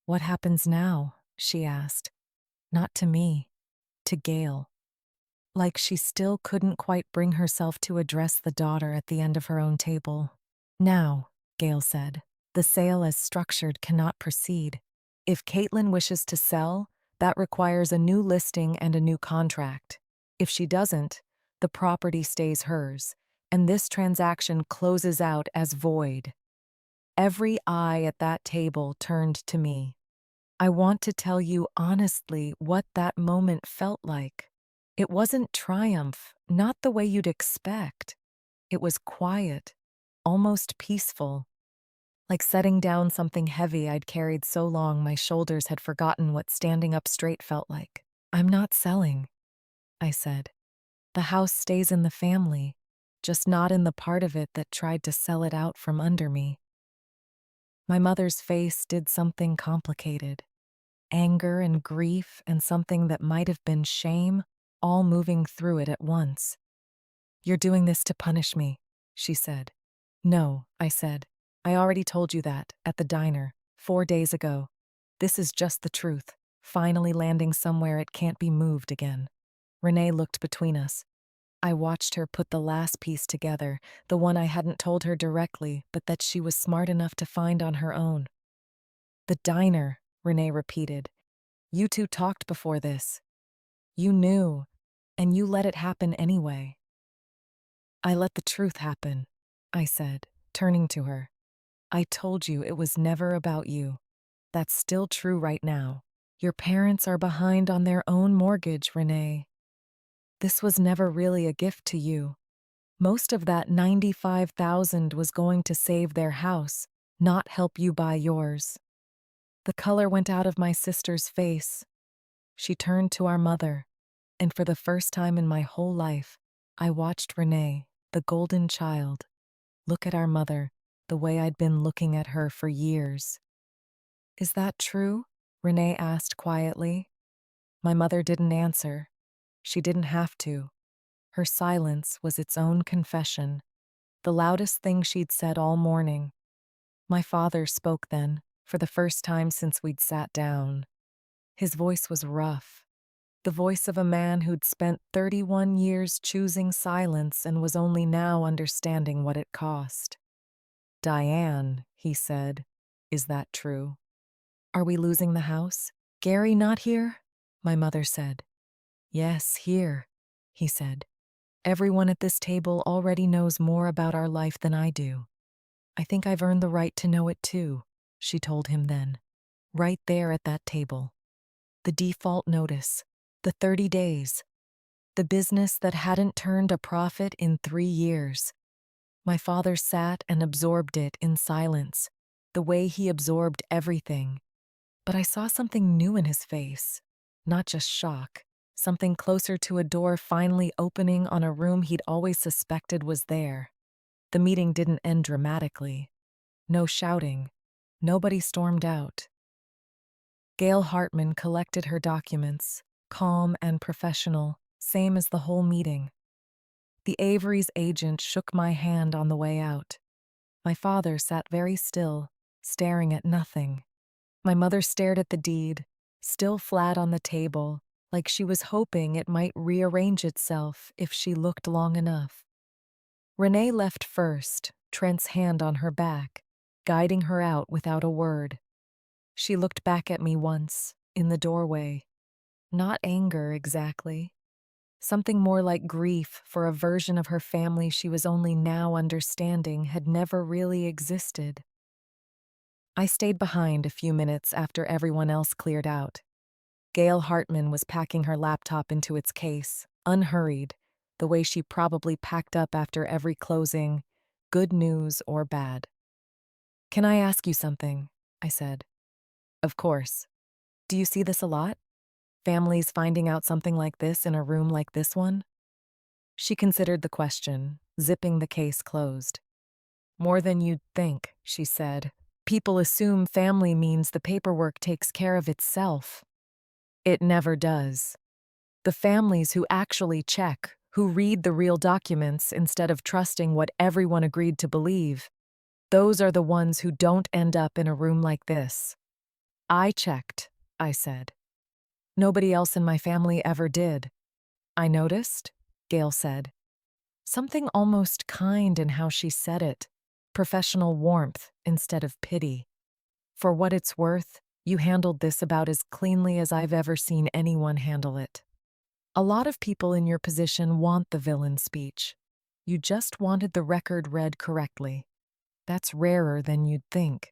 What happens now? She asked. Not to me, to Gail. Like she still couldn't quite bring herself to address the daughter at the end of her own table. Now, Gail said, the sale as structured cannot proceed. If Caitlin wishes to sell, that requires a new listing and a new contract. If she doesn't, the property stays hers, and this transaction closes out as void. Every eye at that table turned to me. I want to tell you honestly what that moment felt like. It wasn't triumph, not the way you'd expect. It was quiet, almost peaceful, like setting down something heavy I'd carried so long my shoulders had forgotten what standing up straight felt like. I'm not selling, I said. The house stays in the family, just not in the part of it that tried to sell it out from under me. My mother's face did something complicated. Anger and grief and something that might have been shame, all moving through it at once. You're doing this to punish me, she said. No, I said. I already told you that, at the diner, 4 days ago. This is just the truth, finally landing somewhere it can't be moved again. Renee looked between us. I watched her put the last piece together, the one I hadn't told her directly, but that she was smart enough to find on her own. The diner, Renee repeated. You two talked before this. You knew, and you let it happen anyway. I let the truth happen, I said, turning to her. I told you it was never about you. That's still true right now. Your parents are behind on their own mortgage, Renee. This was never really a gift to you. Most of that $95,000 was going to save their house, not help you buy yours. The color went out of my sister's face. She turned to our mother, and for the first time in my whole life, I watched Renee, the golden child, look at our mother the way I'd been looking at her for years. Is that true? Renee asked quietly. My mother didn't answer. She didn't have to. Her silence was its own confession, the loudest thing she'd said all morning. My father spoke then, for the first time since we'd sat down. His voice was rough, the voice of a man who'd spent 31 years choosing silence and was only now understanding what it cost. Diane, he said, is that true? Are we losing the house? Gary not here? My mother said. Yes, here, he said. Everyone at this table already knows more about our life than I do. I think I've earned the right to know it too, she told him then. Right there at that table. The default notice, the 30 days, the business that hadn't turned a profit in 3 years. My father sat and absorbed it in silence, the way he absorbed everything. But I saw something new in his face, not just shock, something closer to a door finally opening on a room he'd always suspected was there. The meeting didn't end dramatically. No shouting. Nobody stormed out. Gail Hartman collected her documents, calm and professional, same as the whole meeting. The Avery's agent shook my hand on the way out. My father sat very still, staring at nothing. My mother stared at the deed, still flat on the table, like she was hoping it might rearrange itself if she looked long enough. Renee left first, Trent's hand on her back, guiding her out without a word. She looked back at me once, in the doorway. Not anger exactly. Something more like grief for a version of her family she was only now understanding had never really existed. I stayed behind a few minutes after everyone else cleared out. Gail Hartman was packing her laptop into its case, unhurried, the way she probably packed up after every closing, good news or bad. Can I ask you something? I said. Of course. Do you see this a lot? Families finding out something like this in a room like this one? She considered the question, zipping the case closed. More than you'd think, she said. People assume family means the paperwork takes care of itself. It never does. The families who actually check, who read the real documents instead of trusting what everyone agreed to believe, those are the ones who don't end up in a room like this. I checked, I said. Nobody else in my family ever did. I noticed, Gail said. Something almost kind in how she said it, professional warmth instead of pity. For what it's worth, you handled this about as cleanly as I've ever seen anyone handle it. A lot of people in your position want the villain speech. You just wanted the record read correctly. That's rarer than you'd think.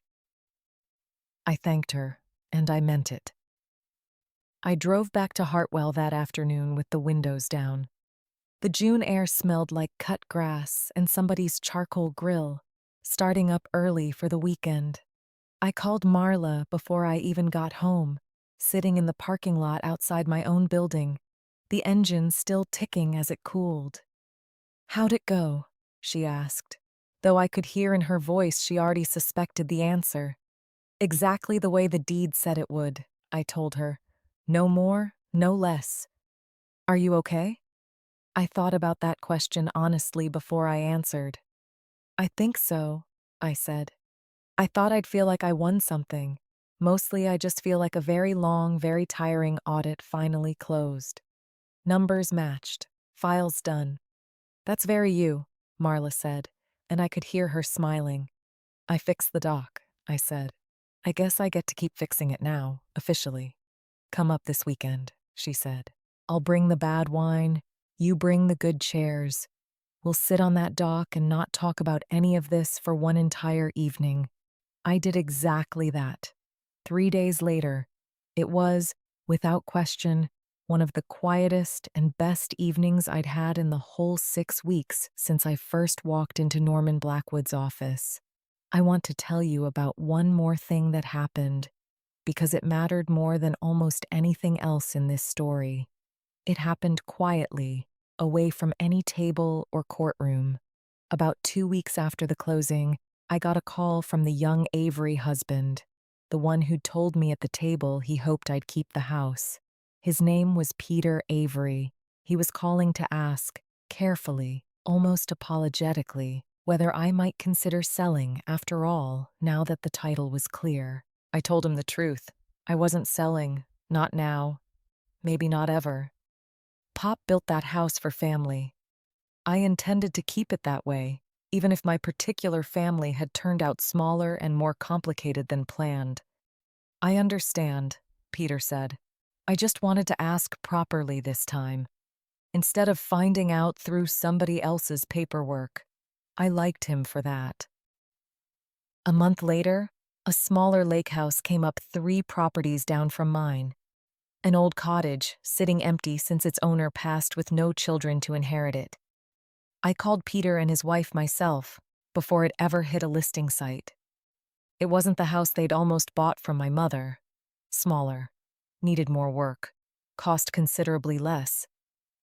I thanked her, and I meant it. I drove back to Hartwell that afternoon with the windows down. The June air smelled like cut grass and somebody's charcoal grill, starting up early for the weekend. I called Marla before I even got home, sitting in the parking lot outside my own building, the engine still ticking as it cooled. How'd it go? She asked, though I could hear in her voice she already suspected the answer. Exactly the way the deed said it would, I told her. No more, no less. Are you okay? I thought about that question honestly before I answered. I think so, I said. I thought I'd feel like I won something. Mostly I just feel like a very long, very tiring audit finally closed. Numbers matched. Files done. That's very you, Marla said, and I could hear her smiling. I fixed the doc, I said. I guess I get to keep fixing it now, officially. Come up this weekend, she said. I'll bring the bad wine, you bring the good chairs. We'll sit on that dock and not talk about any of this for one entire evening. I did exactly that. 3 days later, it was, without question, one of the quietest and best evenings I'd had in the whole 6 weeks since I first walked into Norman Blackwood's office. I want to tell you about one more thing that happened, because it mattered more than almost anything else in this story. It happened quietly, away from any table or courtroom. About 2 weeks after the closing, I got a call from the young Avery husband, the one who'd told me at the table he hoped I'd keep the house. His name was Peter Avery. He was calling to ask, carefully, almost apologetically, whether I might consider selling after all, now that the title was clear. I told him the truth. I wasn't selling, not now, maybe not ever. Pop built that house for family. I intended to keep it that way, even if my particular family had turned out smaller and more complicated than planned. I understand, Peter said. I just wanted to ask properly this time, instead of finding out through somebody else's paperwork. I liked him for that. A month later, a smaller lake house came up 3 properties down from mine. An old cottage, sitting empty since its owner passed with no children to inherit it. I called Peter and his wife myself before it ever hit a listing site. It wasn't the house they'd almost bought from my mother. Smaller, needed more work, cost considerably less,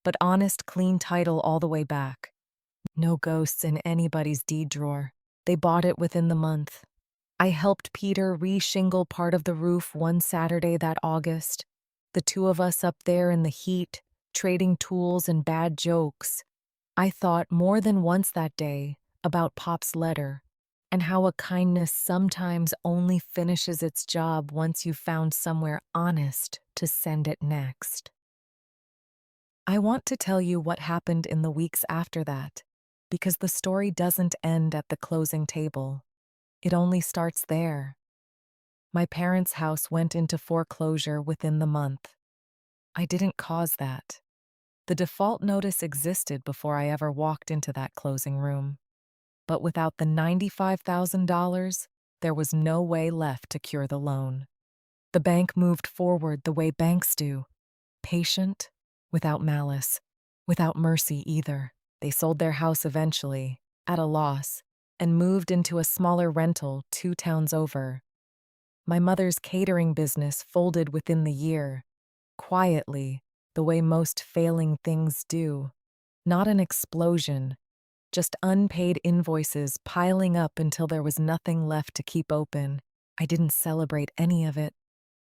but honest, clean title all the way back. No ghosts in anybody's deed drawer. They bought it within the month. I helped Peter re-shingle part of the roof one Saturday that August. The two of us up there in the heat, trading tools and bad jokes. I thought more than once that day about Pop's letter and how a kindness sometimes only finishes its job once you've found somewhere honest to send it next. I want to tell you what happened in the weeks after that, because the story doesn't end at the closing table. It only starts there. My parents' house went into foreclosure within the month. I didn't cause that. The default notice existed before I ever walked into that closing room. But without the $95,000, there was no way left to cure the loan. The bank moved forward the way banks do, patient, without malice, without mercy either. They sold their house eventually, at a loss, and moved into a smaller rental 2 towns over. My mother's catering business folded within the year, quietly, the way most failing things do. Not an explosion, just unpaid invoices piling up until there was nothing left to keep open. I didn't celebrate any of it.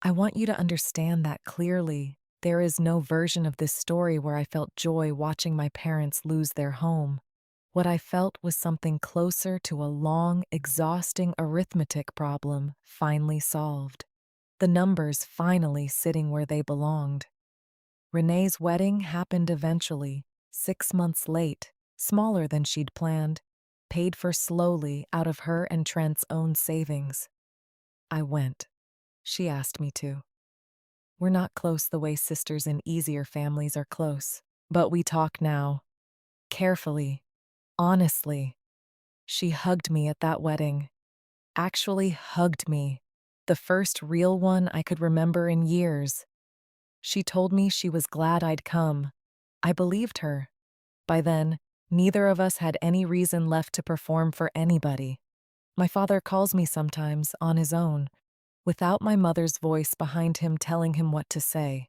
I want you to understand that clearly. There is no version of this story where I felt joy watching my parents lose their home. What I felt was something closer to a long, exhausting arithmetic problem finally solved. The numbers finally sitting where they belonged. Renee's wedding happened eventually, 6 months late, smaller than she'd planned, paid for slowly out of her and Trent's own savings. I went. She asked me to. We're not close the way sisters in easier families are close, but we talk now. Carefully, honestly. She hugged me at that wedding. Actually hugged me. The first real one I could remember in years. She told me she was glad I'd come. I believed her. By then, neither of us had any reason left to perform for anybody. My father calls me sometimes, on his own, without my mother's voice behind him telling him what to say.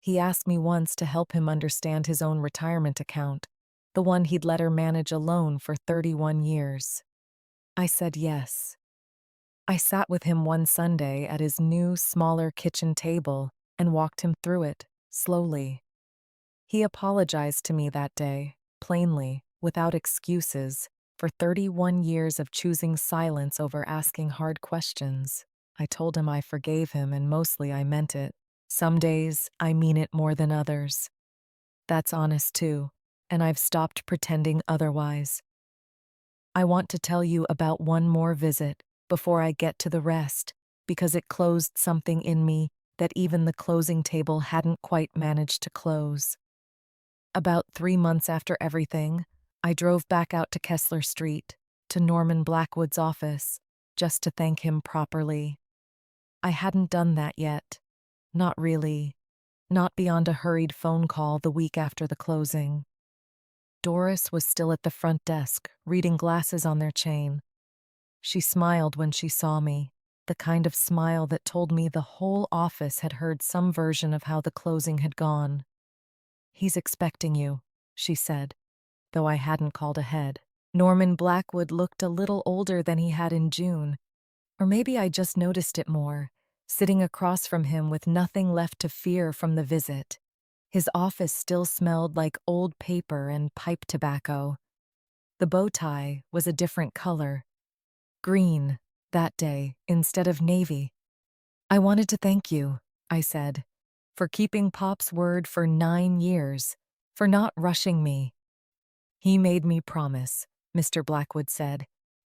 He asked me once to help him understand his own retirement account, the one he'd let her manage alone for 31 years. I said yes. I sat with him one Sunday at his new, smaller kitchen table and walked him through it, slowly. He apologized to me that day, plainly, without excuses, for 31 years of choosing silence over asking hard questions. I told him I forgave him and mostly I meant it. Some days, I mean it more than others. That's honest too, and I've stopped pretending otherwise. I want to tell you about one more visit before I get to the rest, because it closed something in me that even the closing table hadn't quite managed to close. About 3 months after everything, I drove back out to Kessler Street, to Norman Blackwood's office, just to thank him properly. I hadn't done that yet. Not really. Not beyond a hurried phone call the week after the closing. Doris was still at the front desk, reading glasses on their chain. She smiled when she saw me, the kind of smile that told me the whole office had heard some version of how the closing had gone. "He's expecting you," she said, though I hadn't called ahead. Norman Blackwood looked a little older than he had in June, or maybe I just noticed it more, sitting across from him with nothing left to fear from the visit. His office still smelled like old paper and pipe tobacco. The bow tie was a different color. Green, that day, instead of navy. "I wanted to thank you," I said, "for keeping Pop's word for 9 years, for not rushing me." "He made me promise," Mr. Blackwood said.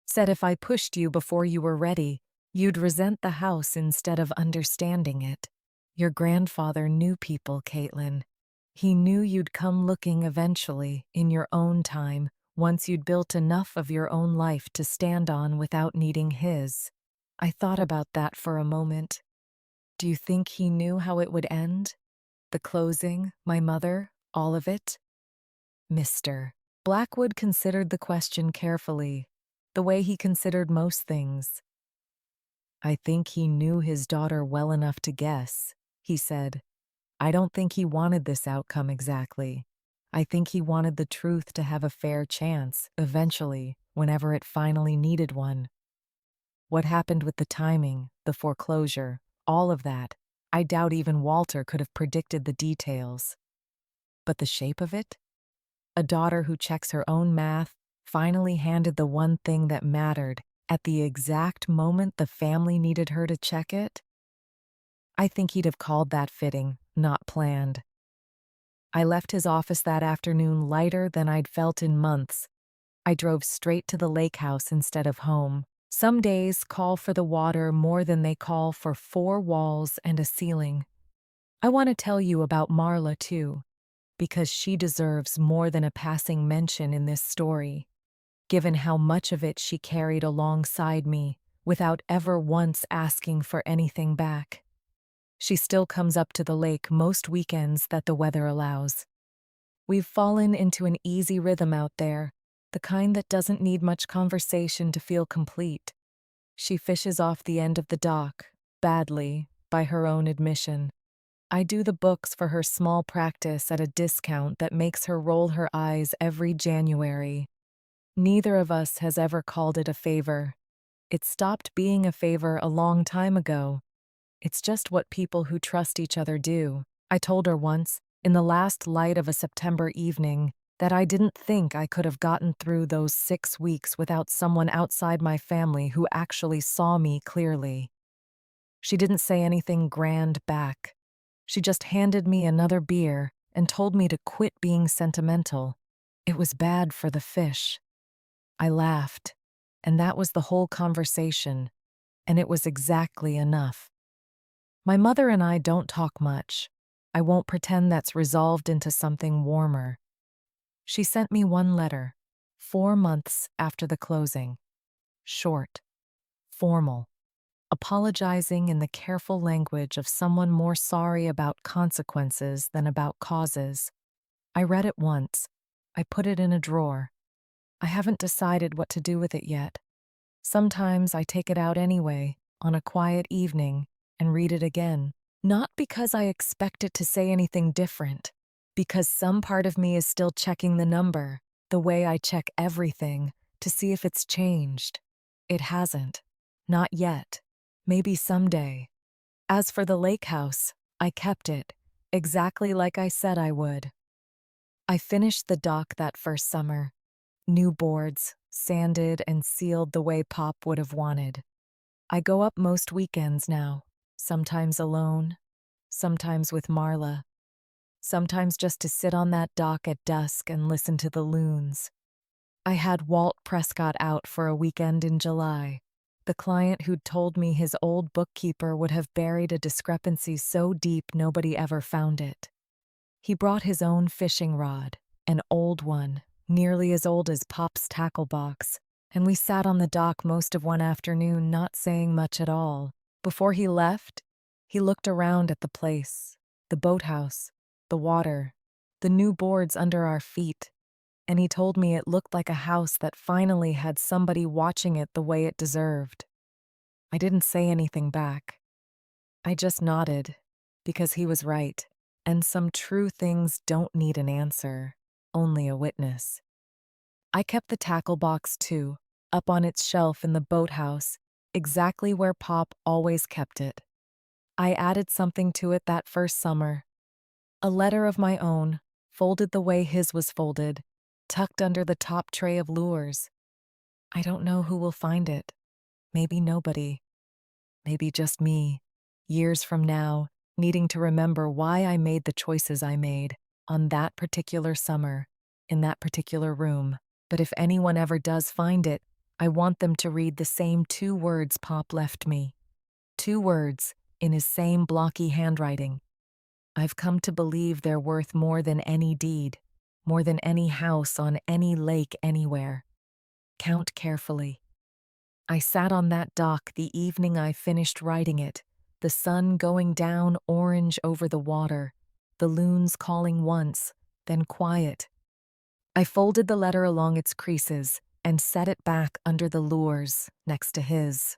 "Said if I pushed you before you were ready, you'd resent the house instead of understanding it. Your grandfather knew people, Caitlin. He knew you'd come looking eventually, in your own time, once you'd built enough of your own life to stand on without needing his." I thought about that for a moment. Do you think he knew how it would end? The closing, my mother, all of it? Mr. Blackwood considered the question carefully, the way he considered most things. "I think he knew his daughter well enough to guess," he said. "I don't think he wanted this outcome exactly. I think he wanted the truth to have a fair chance, eventually, whenever it finally needed one. What happened with the timing, the foreclosure, all of that, I doubt even Walter could have predicted the details. But the shape of it? A daughter who checks her own math, finally handed the one thing that mattered at the exact moment the family needed her to check it? I think he'd have called that fitting, not planned. I left his office that afternoon lighter than I'd felt in months. I drove straight to the lake house instead of home. Some days call for the water more than they call for 4 walls and a ceiling. I want to tell you about Marla too, because she deserves more than a passing mention in this story, given how much of it she carried alongside me without ever once asking for anything back. She still comes up to the lake most weekends that the weather allows. We've fallen into an easy rhythm out there, the kind that doesn't need much conversation to feel complete. She fishes off the end of the dock, badly, by her own admission. I do the books for her small practice at a discount that makes her roll her eyes every January. Neither of us has ever called it a favor. It stopped being a favor a long time ago. It's just what people who trust each other do. I told her once, in the last light of a September evening, that I didn't think I could have gotten through those 6 weeks without someone outside my family who actually saw me clearly. She didn't say anything grand back. She just handed me another beer and told me to quit being sentimental. It was bad for the fish. I laughed, and that was the whole conversation, and it was exactly enough. My mother and I don't talk much. I won't pretend that's resolved into something warmer. She sent me one letter, 4 months after the closing. Short, formal, apologizing in the careful language of someone more sorry about consequences than about causes. I read it once. I put it in a drawer. I haven't decided what to do with it yet. Sometimes I take it out anyway, on a quiet evening, and read it again. Not because I expect it to say anything different, because some part of me is still checking the number, the way I check everything, to see if it's changed. It hasn't. Not yet. Maybe someday. As for the lake house, I kept it, exactly like I said I would. I finished the dock that first summer. New boards, sanded and sealed the way Pop would have wanted. I go up most weekends now, sometimes alone, sometimes with Marla, sometimes just to sit on that dock at dusk and listen to the loons. I had Walt Prescott out for a weekend in July, the client who'd told me his old bookkeeper would have buried a discrepancy so deep nobody ever found it. He brought his own fishing rod, an old one, nearly as old as Pop's tackle box, and we sat on the dock most of one afternoon not saying much at all. Before he left, he looked around at the place, the boathouse, the water, the new boards under our feet, and he told me it looked like a house that finally had somebody watching it the way it deserved. I didn't say anything back. I just nodded, because he was right, and some true things don't need an answer, only a witness. I kept the tackle box too, up on its shelf in the boathouse, exactly where Pop always kept it. I added something to it that first summer. A letter of my own, folded the way his was folded, tucked under the top tray of lures. I don't know who will find it. Maybe nobody. Maybe just me, years from now, needing to remember why I made the choices I made on that particular summer, in that particular room. But if anyone ever does find it, I want them to read the same 2 words Pop left me. 2 words, in his same blocky handwriting. I've come to believe they're worth more than any deed, more than any house on any lake anywhere. Count carefully. I sat on that dock the evening I finished writing it, the sun going down orange over the water, the loons calling once, then quiet. I folded the letter along its creases and set it back under the lures next to his.